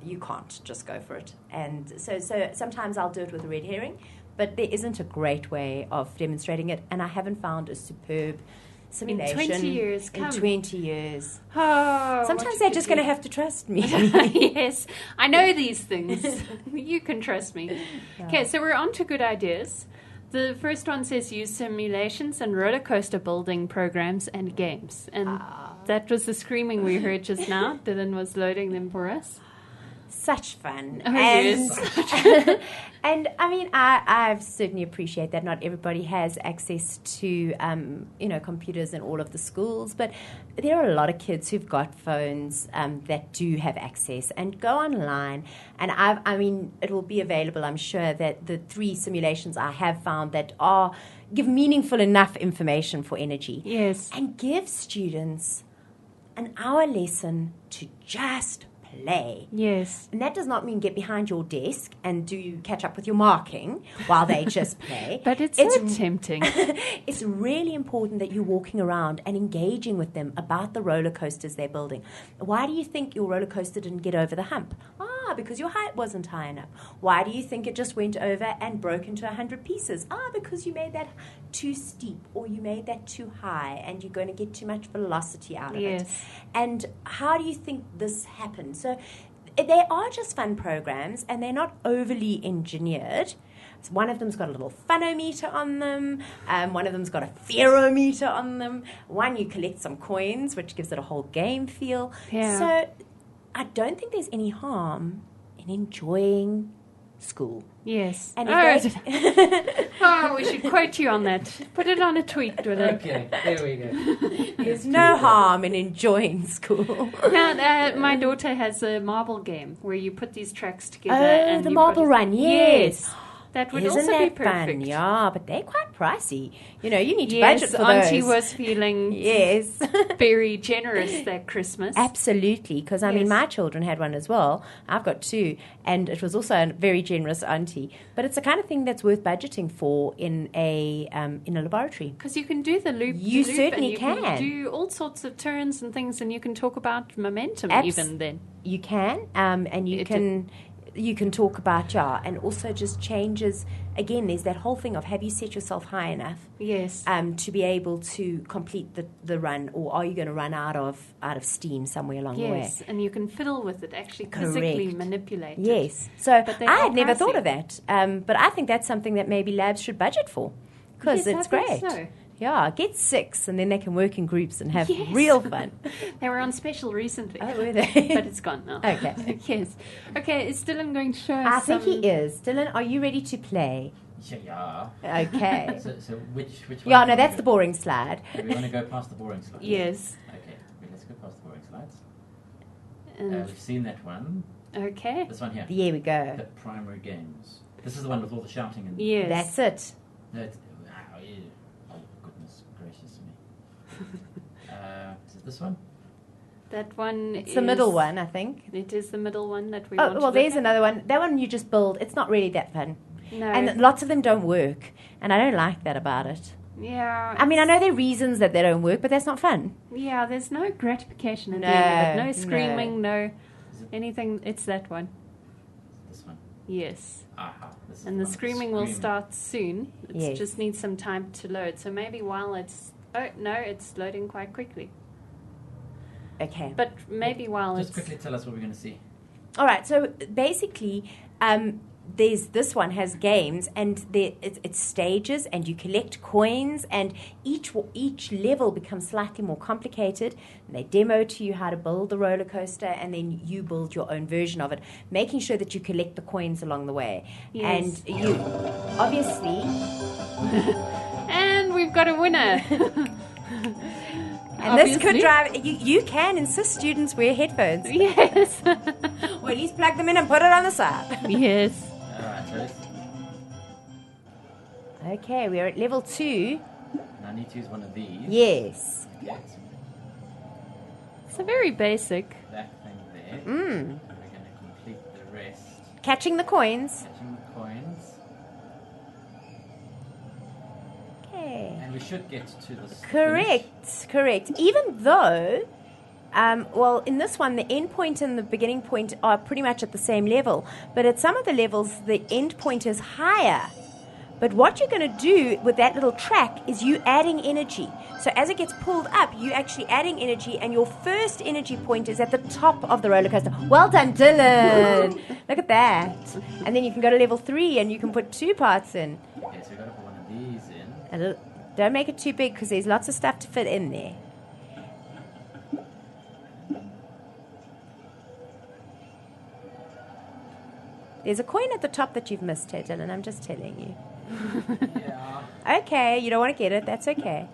Speaker 2: you can't just go for it. And so sometimes I'll do it with a red herring, but there isn't a great way of demonstrating it. And I haven't found a superb simulation.
Speaker 1: In 20 years.
Speaker 2: In 20 years.
Speaker 1: Oh,
Speaker 2: sometimes they're just going to have to trust me.
Speaker 1: Yes, I know these things. You can trust me.
Speaker 2: Yeah.
Speaker 1: Okay, so we're on to good ideas. The first one says use simulations and roller coaster building programs and games. And that was the screaming we heard just now. Dylan was loading them for us.
Speaker 2: Such fun.
Speaker 1: Oh, yes.
Speaker 2: And I mean, I certainly appreciate that not everybody has access to, computers in all of the schools, but there are a lot of kids who've got phones that do have access and go online. And it will be available. I'm sure that the 3 simulations I have found that give meaningful enough information for energy.
Speaker 1: Yes.
Speaker 2: And give students an hour lesson to just play.
Speaker 1: Yes.
Speaker 2: And that does not mean get behind your desk and do catch up with your marking while they just play.
Speaker 1: But it's so tempting.
Speaker 2: It's really important that you're walking around and engaging with them about the roller coasters they're building. Why do you think your roller coaster didn't get over the hump? Because your height wasn't high enough. Why do you think it just went over and broke into 100 pieces? Because you made that too steep, or you made that too high, and you're going to get too much velocity out of it. And how do you think this happened? So they are just fun programs, and they're not overly engineered. So one of them's got a little funometer on them. One of them's got a fearometer on them. One, you collect some coins, which gives it a whole game feel.
Speaker 1: Yeah.
Speaker 2: So I don't think there's any harm in enjoying school.
Speaker 1: Yes.
Speaker 2: And
Speaker 1: we should quote you on that. Put it on a tweet with it.
Speaker 3: Okay, there we go.
Speaker 2: There's no harm in enjoying school.
Speaker 1: Now, my daughter has a marble game where you put these tracks together.
Speaker 2: Oh,
Speaker 1: and
Speaker 2: the
Speaker 1: you
Speaker 2: marble
Speaker 1: put
Speaker 2: run, yes.
Speaker 1: That would
Speaker 2: Isn't
Speaker 1: also
Speaker 2: that
Speaker 1: be perfect.
Speaker 2: fun? Yeah, but they're quite pricey. You need to budget for
Speaker 1: Auntie
Speaker 2: those.
Speaker 1: was feeling
Speaker 2: Yes.
Speaker 1: very generous that Christmas.
Speaker 2: Absolutely, because I mean,
Speaker 1: Yes.
Speaker 2: my children had one as well. I've got 2, and it was also a very generous auntie. But it's the kind of thing that's worth budgeting for in a laboratory.
Speaker 1: Because you can do the loop.
Speaker 2: You
Speaker 1: loop
Speaker 2: certainly
Speaker 1: and you
Speaker 2: can.
Speaker 1: do all sorts of turns and things, and you can talk about momentum even then.
Speaker 2: You can, and you can talk about, and also just changes. Again, there's that whole thing of, have you set yourself high enough
Speaker 1: Yes.
Speaker 2: to be able to complete the run, or are you going to run out of steam somewhere along the way?
Speaker 1: Yes, and you can fiddle with it, actually physically
Speaker 2: Correct.
Speaker 1: manipulate it.
Speaker 2: Yes. So
Speaker 1: But they
Speaker 2: I
Speaker 1: are
Speaker 2: had never
Speaker 1: pricey.
Speaker 2: thought of that, but I think that's something that maybe labs should budget for, because
Speaker 1: Yes,
Speaker 2: it's
Speaker 1: I think
Speaker 2: great.
Speaker 1: so.
Speaker 2: Yeah, get 6, and then they can work in groups and have
Speaker 1: Yes.
Speaker 2: real fun.
Speaker 1: They were on special recently.
Speaker 2: Oh, were they?
Speaker 1: But it's gone now.
Speaker 2: Okay.
Speaker 1: Yes. Okay, is Dylan going to show
Speaker 2: I
Speaker 1: us
Speaker 2: think he is. Dylan, are you ready to play?
Speaker 3: Yeah.
Speaker 2: Okay.
Speaker 3: So which one?
Speaker 2: Yeah,
Speaker 3: do
Speaker 2: no,
Speaker 3: we
Speaker 2: that's
Speaker 3: go?
Speaker 2: the boring slide.
Speaker 3: Do we want to go past the boring slides?
Speaker 1: Yes.
Speaker 3: Okay, let's go past the boring slides.
Speaker 1: And,
Speaker 3: We've seen that one.
Speaker 1: okay.
Speaker 3: This one here.
Speaker 2: There we go.
Speaker 3: The primary games. This is the one with all the shouting and.
Speaker 1: Yes.
Speaker 2: That's it.
Speaker 3: Wow, yeah. Oh goodness gracious me. Is it this one?
Speaker 1: That one
Speaker 2: It's the middle one, I think.
Speaker 1: It is the middle one that we want
Speaker 2: Oh,
Speaker 1: to
Speaker 2: well,
Speaker 1: look
Speaker 2: there's
Speaker 1: at.
Speaker 2: another one. That one you just build. It's not really that fun.
Speaker 1: No.
Speaker 2: And lots of them don't work. And I don't like that about it.
Speaker 1: Yeah.
Speaker 2: I mean, I know there are reasons that they don't work, but that's not fun.
Speaker 1: Yeah, there's no gratification at
Speaker 2: No,
Speaker 1: the end of it. No
Speaker 2: no.
Speaker 1: screaming, no
Speaker 3: Is it
Speaker 1: anything. It's that one.
Speaker 3: this one?
Speaker 1: Yes.
Speaker 3: Aha. This is
Speaker 1: And the
Speaker 3: one with
Speaker 1: screaming will
Speaker 3: scream.
Speaker 1: start soon. It
Speaker 2: Yes.
Speaker 1: just needs some time to load. So maybe while it's... Oh, no, it's loading quite quickly.
Speaker 2: Okay.
Speaker 1: But maybe while
Speaker 3: Just
Speaker 1: it's...
Speaker 3: quickly tell us what we're going to see.
Speaker 2: All right. So basically, there's this one has games, and it's stages, and you collect coins, and each level becomes slightly more complicated. And they demo to you how to build the roller coaster, and then you build your own version of it, making sure that you collect the coins along the way.
Speaker 1: Yes.
Speaker 2: And you obviously...
Speaker 1: And we've got a winner.
Speaker 2: And this could
Speaker 1: Obviously.
Speaker 2: drive... You can insist students wear headphones.
Speaker 1: Yes.
Speaker 2: Or at least plug them in and put it on the side.
Speaker 1: Yes.
Speaker 3: Alright, so let's.
Speaker 2: Okay, we're at level 2.
Speaker 3: And I need to use one of these.
Speaker 2: Yes.
Speaker 3: Okay,
Speaker 1: So very basic.
Speaker 3: that thing there.
Speaker 2: Mm.
Speaker 3: And we're going to complete the rest.
Speaker 2: Catching the coins.
Speaker 3: Catching the coins.
Speaker 2: Okay.
Speaker 3: And we should get to this.
Speaker 2: Correct. Even though, well, in this one, the end point and the beginning point are pretty much at the same level. But at some of the levels, the end point is higher. But what you're going to do with that little track is you adding energy. So as it gets pulled up, you actually adding energy, and your first energy point is at the top of the roller coaster. Well done, Dylan. Look at that. And then you can go to level 3, and you can put 2 parts in.
Speaker 3: Okay, so we've got to put one of these in.
Speaker 2: Don't make it too big, because there's lots of stuff to fit in there. There's a coin at the top that you've missed here, Dylan. I'm just telling you.
Speaker 3: Yeah.
Speaker 2: Okay, you don't want to get it. That's okay.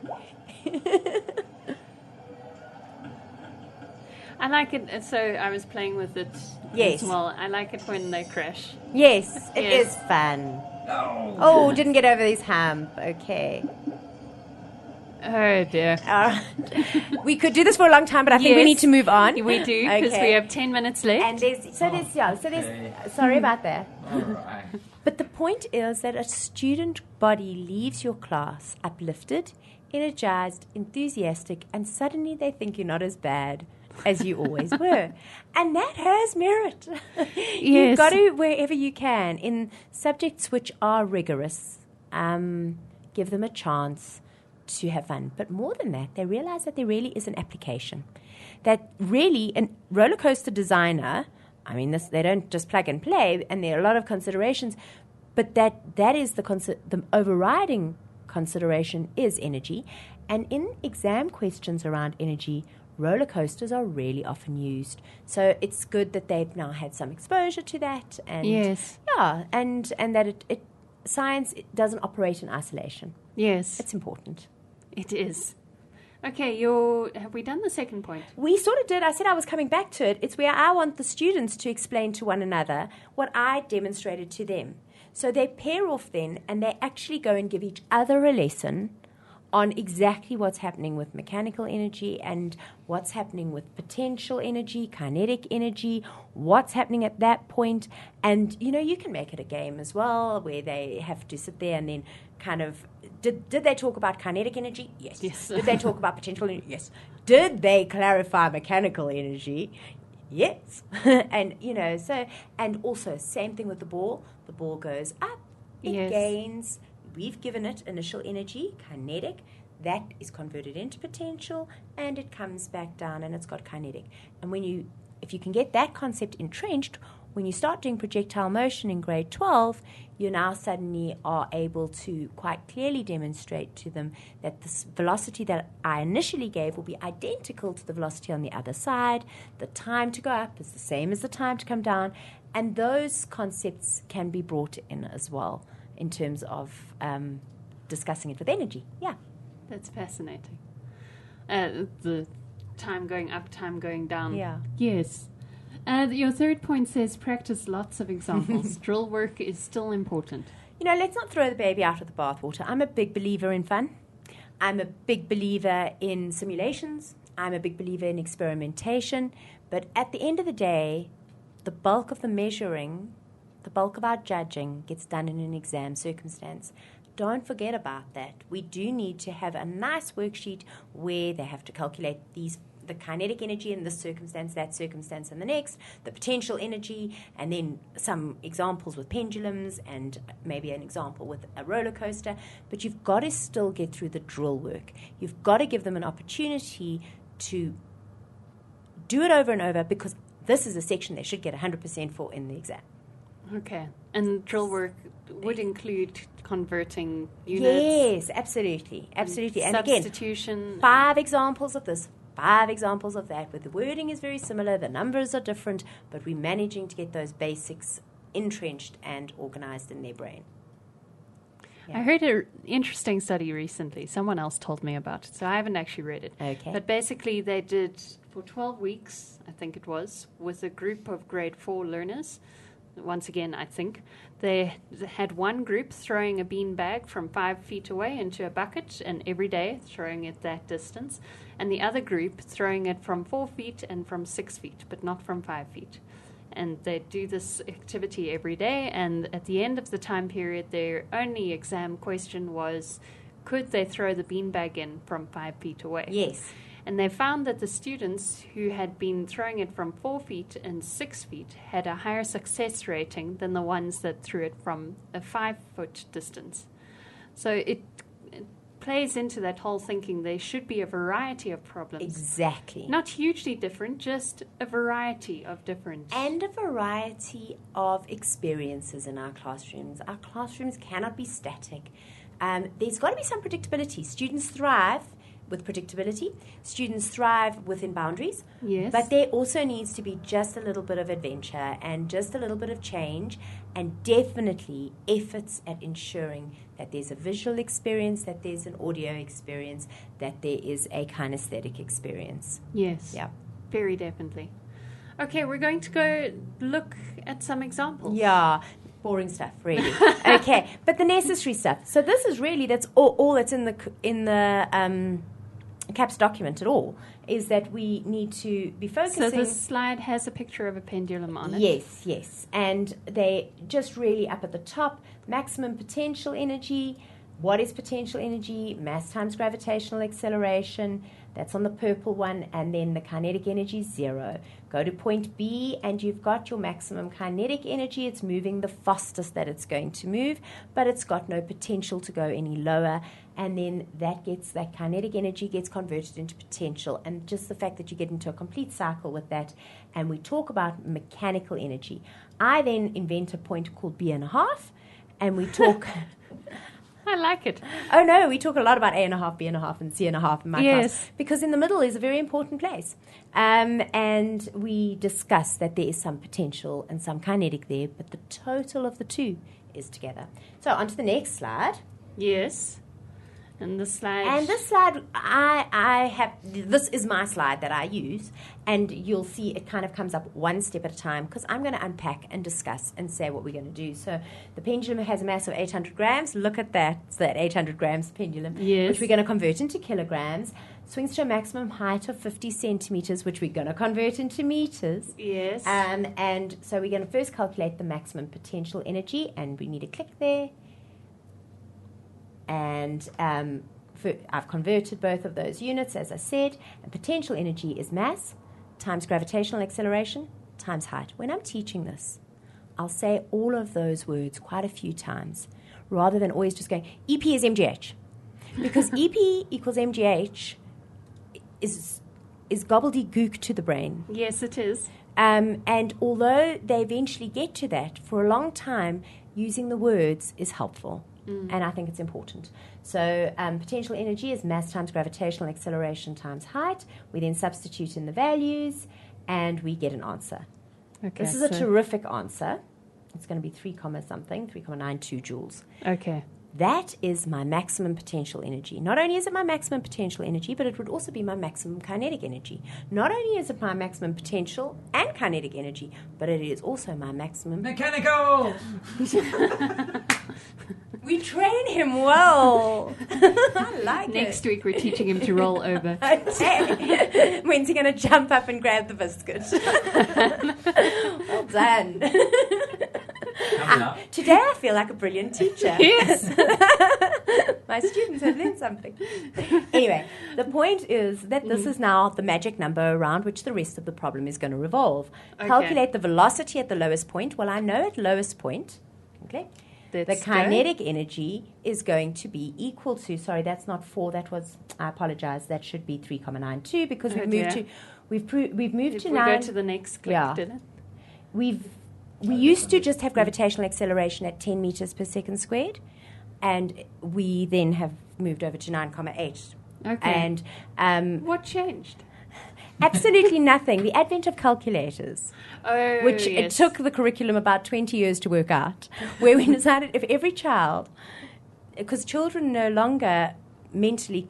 Speaker 1: I like it. So I was playing with it
Speaker 2: Yes.
Speaker 1: as well. I like it when they crash.
Speaker 2: Yes, it
Speaker 1: Yes.
Speaker 2: is fun.
Speaker 3: No.
Speaker 2: Oh, didn't get over this hump. Okay.
Speaker 1: Oh, dear.
Speaker 2: We could do this for a long time, but I think we
Speaker 1: Yes,
Speaker 2: need to move on.
Speaker 1: We do, because we have 10 minutes left.
Speaker 2: And sorry about that.
Speaker 3: All right.
Speaker 2: But the point is that a student body leaves your class uplifted, energized, enthusiastic, and suddenly they think you're not as bad as you always were. And that has merit. You've got to, wherever you can, in subjects which are rigorous, give them a chance to have fun. But more than that, they realize that there really is an application. That really, a roller coaster designer, I mean, they don't just plug and play, and there are a lot of considerations, but that is the overriding consideration is energy. And in exam questions around energy, roller coasters are really often used. So it's good that they've now had some exposure to that. And
Speaker 1: yes.
Speaker 2: Yeah, and that science doesn't operate in isolation.
Speaker 1: Yes.
Speaker 2: It's important.
Speaker 1: It is. Okay, have we done the second point?
Speaker 2: We sort of did. I said I was coming back to it. It's where I want the students to explain to one another what I demonstrated to them. So they pair off then, and they actually go and give each other a lesson on exactly what's happening with mechanical energy and what's happening with potential energy, kinetic energy, what's happening at that point. And, you can make it a game as well where they have to sit there and then kind of, did they talk about kinetic energy? Yes. Did they talk about potential energy? Yes. Did they clarify mechanical energy? Yes. And, and also same thing with the ball. The ball goes up, it gains. We've given it initial energy, kinetic. That is converted into potential, and it comes back down, and it's got kinetic. And if you can get that concept entrenched, when you start doing projectile motion in grade 12, you now suddenly are able to quite clearly demonstrate to them that this velocity that I initially gave will be identical to the velocity on the other side. The time to go up is the same as the time to come down, and those concepts can be brought in as well in terms of discussing it with energy. Yeah.
Speaker 1: That's fascinating. The time going up, time going down.
Speaker 2: Yeah.
Speaker 1: Yes. Your third point says practice lots of examples. Drill work is still important.
Speaker 2: Let's not throw the baby out with the bathwater. I'm a big believer in fun. I'm a big believer in simulations. I'm a big believer in experimentation. But at the end of the day, the bulk of the measuring, the bulk of our judging gets done in an exam circumstance. Don't forget about that. We do need to have a nice worksheet where they have to calculate the kinetic energy in this circumstance, that circumstance, and the next, the potential energy, and then some examples with pendulums and maybe an example with a roller coaster. But you've got to still get through the drill work. You've got to give them an opportunity to do it over and over, because this is a section they should get 100% for in the exam.
Speaker 1: Okay. And drill work would include converting units?
Speaker 2: Yes, absolutely. And
Speaker 1: substitution.
Speaker 2: Again, 5 examples of this, 5 examples of that, where the wording is very similar, the numbers are different, but we're managing to get those basics entrenched and organized in their brain.
Speaker 1: Yeah. I heard an interesting study recently. Someone else told me about it, so I haven't actually read it.
Speaker 2: Okay.
Speaker 1: But basically they did, for 12 weeks, I think it was, with a group of grade 4 learners. Once again, I think, they had one group throwing a bean bag from 5 feet away into a bucket, and every day throwing it that distance, and the other group throwing it from 4 feet and from 6 feet, but not from 5 feet. And they do this activity every day, and at the end of the time period, their only exam question was, could they throw the beanbag in from 5 feet away?
Speaker 2: Yes.
Speaker 1: And they found that the students who had been throwing it from 4 feet and 6 feet had a higher success rating than the ones that threw it from a 5-foot distance. So it plays into that whole thinking there should be a variety of problems.
Speaker 2: Exactly.
Speaker 1: Not hugely different, just a variety of different.
Speaker 2: And a variety of experiences in our classrooms. Our classrooms cannot be static. There's got to be some predictability. Students thrive with predictability. Students thrive within boundaries.
Speaker 1: Yes.
Speaker 2: But there also needs to be just a little bit of adventure and just a little bit of change, and definitely efforts at ensuring that there's a visual experience, that there's an audio experience, that there is a kinesthetic experience.
Speaker 1: Yes.
Speaker 2: Yeah.
Speaker 1: Very definitely. Okay, we're going to go look at some examples.
Speaker 2: Yeah. Boring stuff, really. Okay, but the necessary stuff. So this is really, that's all that's in the CAPS document at all, is that we need to be focusing.
Speaker 1: So this slide has a picture of a pendulum on it.
Speaker 2: Yes. And they just really up at the top, maximum potential energy. What is potential energy? Mass times gravitational acceleration. That's on the purple one. And then the kinetic energy is 0. Go to point B and you've got your maximum kinetic energy. It's moving the fastest that it's going to move, but it's got no potential to go any lower. And then that kinetic energy gets converted into potential. And just the fact that you get into a complete cycle with that. And we talk about mechanical energy. I then invent a point called B.5, and we talk...
Speaker 1: I like it.
Speaker 2: Oh, no, we talk a lot about A.5, B.5, and C.5 in my
Speaker 1: Yes.
Speaker 2: class, because in the middle is a very important place. And we discuss that there is some potential and some kinetic there, but the total of the two is together. So on to the next slide.
Speaker 1: Yes. And the slide...
Speaker 2: And this slide, I have, this is my slide that I use, and you'll see it kind of comes up one step at a time, because I'm going to unpack and discuss and say what we're going to do. So the pendulum has a mass of 800 grams. Look at that. It's that 800 grams pendulum,
Speaker 1: Yes.
Speaker 2: which we're going to convert into kilograms. Swings to a maximum height of 50 centimeters, which we're going to convert into meters.
Speaker 1: Yes.
Speaker 2: And so we're going to first calculate the maximum potential energy, and we need a click there. And I've converted both of those units, as I said. And potential energy is mass times gravitational acceleration times height. When I'm teaching this, I'll say all of those words quite a few times, rather than always just going, EP is mgh. Because EP equals mgh is gobbledygook to the brain.
Speaker 1: Yes, it is.
Speaker 2: And although they eventually get to that, for a long time, using the words is helpful. And I think it's important. So potential energy is mass times gravitational acceleration times height. We then substitute in the values, and we get an answer.
Speaker 1: Okay.
Speaker 2: This is a terrific answer. It's going to be 3.92 joules.
Speaker 1: Okay.
Speaker 2: That is my maximum potential energy. Not only is it my maximum potential energy, but it would also be my maximum kinetic energy. Not only is it my maximum potential and kinetic energy, but it is also my maximum...
Speaker 3: Mechanical!
Speaker 2: We train him well. I like
Speaker 1: Next
Speaker 2: it.
Speaker 1: week we're teaching him to roll over.
Speaker 2: Okay. When's he going to jump up and grab the biscuit? Well done.
Speaker 3: Coming up.
Speaker 2: Today I feel like a brilliant teacher.
Speaker 1: Yes.
Speaker 2: My students have learned something. Anyway, the point is that this is now the magic number around which the rest of the problem is going to revolve.
Speaker 1: Okay.
Speaker 2: Calculate the velocity at the lowest point. Well, I know at lowest point, okay, the kinetic energy is going to be equal to, sorry, that's not 4, that was, I apologize, that should be 3.92 because we've moved to, we've moved
Speaker 1: Did
Speaker 2: to
Speaker 1: we
Speaker 2: 9.
Speaker 1: go to the next click,
Speaker 2: Yeah.
Speaker 1: did it?
Speaker 2: We used to just have gravitational acceleration at 10 meters per second squared, and we then have moved over to 9.8.
Speaker 1: Okay.
Speaker 2: And
Speaker 1: What changed?
Speaker 2: absolutely nothing. The advent of calculators,
Speaker 1: Oh,
Speaker 2: which it
Speaker 1: yes.
Speaker 2: took the curriculum about 20 years to work out, where we decided if every child, because children no longer mentally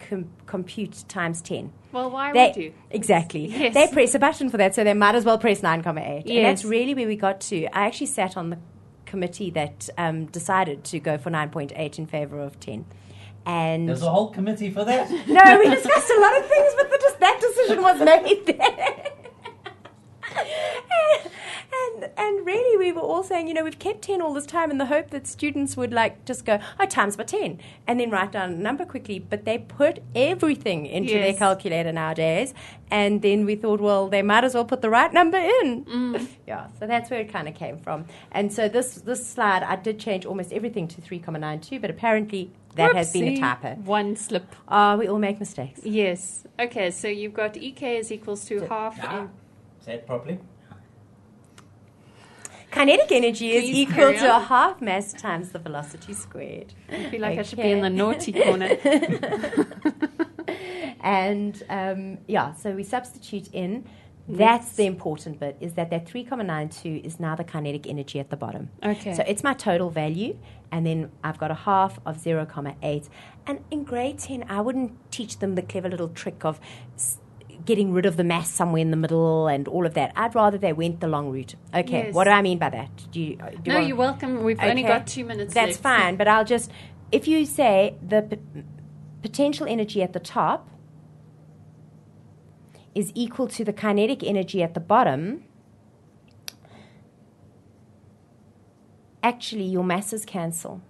Speaker 2: compute times 10.
Speaker 1: Well, why would you?
Speaker 2: Exactly.
Speaker 1: Yes.
Speaker 2: They press a button for that, so they might as well press 9.8.
Speaker 1: Yes.
Speaker 2: And that's really where we got to. I actually sat on the committee that decided to go for 9.8 in favor of 10. And
Speaker 3: There's a whole committee for that.
Speaker 2: no, we discussed a lot of things, but that decision was made there. And really, we were all saying, we've kept 10 all this time in the hope that students would just go, times by 10, and then write down a number quickly. But they put everything into their
Speaker 1: Yes.
Speaker 2: calculator nowadays. And then we thought, well, they might as well put the right number in. Yeah, so that's where it kind of came from. And so this slide, I did change almost everything to 3.92, but apparently that has been a
Speaker 1: Whoopsie.
Speaker 2: typo.
Speaker 1: One slip.
Speaker 2: We all make mistakes.
Speaker 1: Yes. Okay, so you've got EK is equals to half.
Speaker 3: Say it properly.
Speaker 2: Kinetic energy is
Speaker 1: Please
Speaker 2: equal
Speaker 1: carry
Speaker 2: to a
Speaker 1: on.
Speaker 2: half mass times the velocity squared.
Speaker 1: I feel like I should be
Speaker 2: Okay.
Speaker 1: in the naughty corner.
Speaker 2: And so we substitute in. That's the important bit, is that 3.92 is now the kinetic energy at the bottom.
Speaker 1: Okay.
Speaker 2: So it's my total value, and then I've got a half of 0.8. And in grade 10, I wouldn't teach them the clever little trick of getting rid of the mass somewhere in the middle and all of that. I'd rather they went the long route. Okay,
Speaker 1: Yes.
Speaker 2: what do I mean by that?
Speaker 1: You're welcome. We've only got 2 minutes
Speaker 2: That's
Speaker 1: left.
Speaker 2: fine, but I'll just, if you say the potential energy at the top is equal to the kinetic energy at the bottom, actually your masses cancel.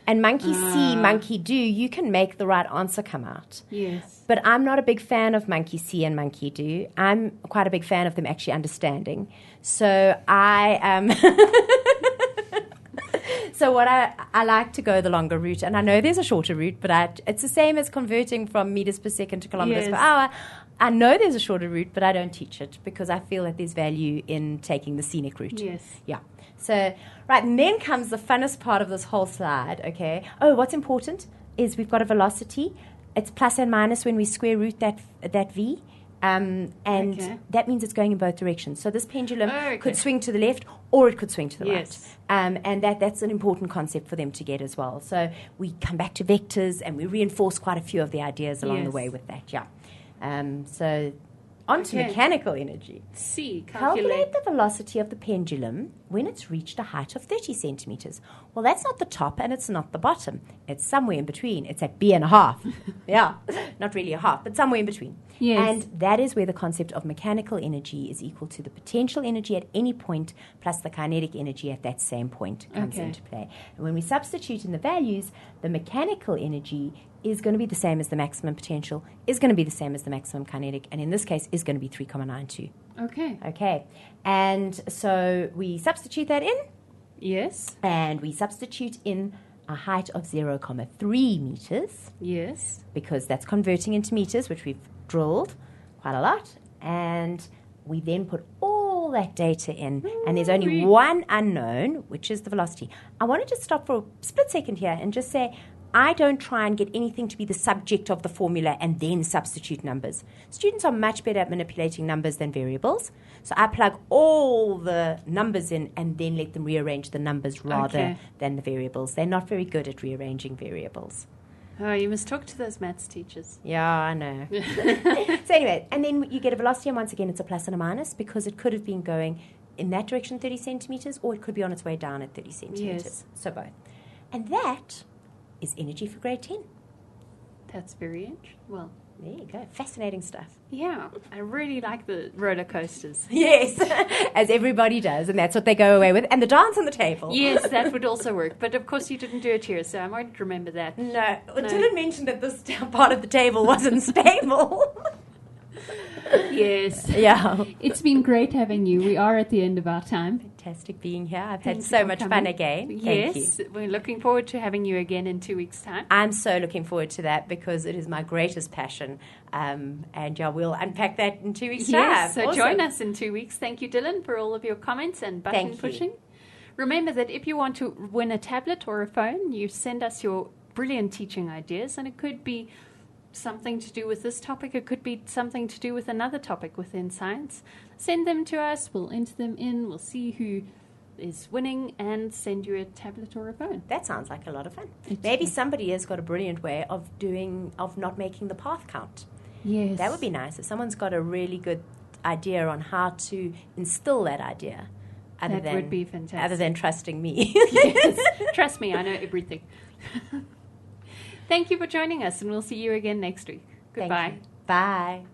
Speaker 2: And monkey see, monkey do, you can make the right answer come out.
Speaker 1: Yes.
Speaker 2: But I'm not a big fan of monkey see and monkey do. I'm quite a big fan of them actually understanding. So So what I like to go the longer route, and I know there's a shorter route, but it's the same as converting from meters per second to kilometers per hour. I know there's a shorter route, but I don't teach it because I feel that there's value in taking the scenic route.
Speaker 1: Yes.
Speaker 2: Yeah. So, right, and then comes the funnest part of this whole slide, okay? Oh, what's important is we've got a velocity. It's plus and minus when we square root that v. And that means it's going in both directions. So this pendulum could swing to the left or it could swing to the right. And that's an important concept for them to get as well. So we come back to vectors and we reinforce quite a few of the ideas along the way with that, So on to mechanical energy. Calculate the velocity of the pendulum when it's reached a height of 30 centimeters. Well, that's not the top and it's not the bottom. It's somewhere in between. It's at b.5. Not really a half, but somewhere in between.
Speaker 1: Yes.
Speaker 2: And that is where the concept of mechanical energy is equal to the potential energy at any point plus the kinetic energy at that same point comes into play. And when we substitute in the values, the mechanical energy is going to be the same as the maximum potential, is going to be the same as the maximum kinetic, and in this case is going to be 3,92. Okay. And so we substitute that in.
Speaker 1: Yes.
Speaker 2: And we substitute in a height of 0,3 meters.
Speaker 1: Yes.
Speaker 2: Because that's converting into meters, which we've drilled quite a lot. And we then put all that data in, and there's only one unknown, which is the velocity. I want to just stop for a split second here and just say, I don't try and get anything to be the subject of the formula and then substitute numbers. Students are much better at manipulating numbers than variables. So I plug all the numbers in and then let them rearrange the numbers rather than the variables. They're not very good at rearranging variables.
Speaker 1: Oh, you must talk to those maths teachers.
Speaker 2: Yeah, I know. So anyway, and then you get a velocity, and once again it's a plus and a minus because it could have been going in that direction 30 centimeters or it could be on its way down at 30 centimeters.
Speaker 1: Yes.
Speaker 2: So both. And that is energy for grade 10.
Speaker 1: That's very interesting. Well,
Speaker 2: there you go. Fascinating stuff.
Speaker 1: Yeah, I really like the roller coasters.
Speaker 2: Yes, as everybody does, and that's what they go away with. And the dance on the table.
Speaker 1: Yes, that would also work. But of course you didn't do it here, so I might remember that.
Speaker 2: No. Dylan mentioned that this part of the table wasn't stable.
Speaker 1: Yes.
Speaker 2: Yeah.
Speaker 1: It's been great having you. We are at the end of our time.
Speaker 2: Fantastic being here. I've had so much fun again.
Speaker 1: Yes. We're looking forward to having you again in 2 weeks' time.
Speaker 2: I'm so looking forward to that because it is my greatest passion. And we'll unpack that in 2 weeks' time.
Speaker 1: Yes, so join us in 2 weeks. Thank you, Dylan, for all of your comments and button pushing. Remember that if you want to win a tablet or a phone, you send us your brilliant teaching ideas, and it could be something to do with this topic. It could be something to do with another topic within science. Send them to us. We'll enter them in. We'll see who is winning and send you a tablet or a phone.
Speaker 2: That sounds like a lot of fun. Maybe somebody has got a brilliant way of not making the path count.
Speaker 1: Yes.
Speaker 2: That would be nice. If someone's got a really good idea on how to instill that idea.
Speaker 1: That would be fantastic.
Speaker 2: Other than trusting me.
Speaker 1: Yes. Trust me, I know everything. Thank you for joining us, and we'll see you again next week. Goodbye.
Speaker 2: Bye.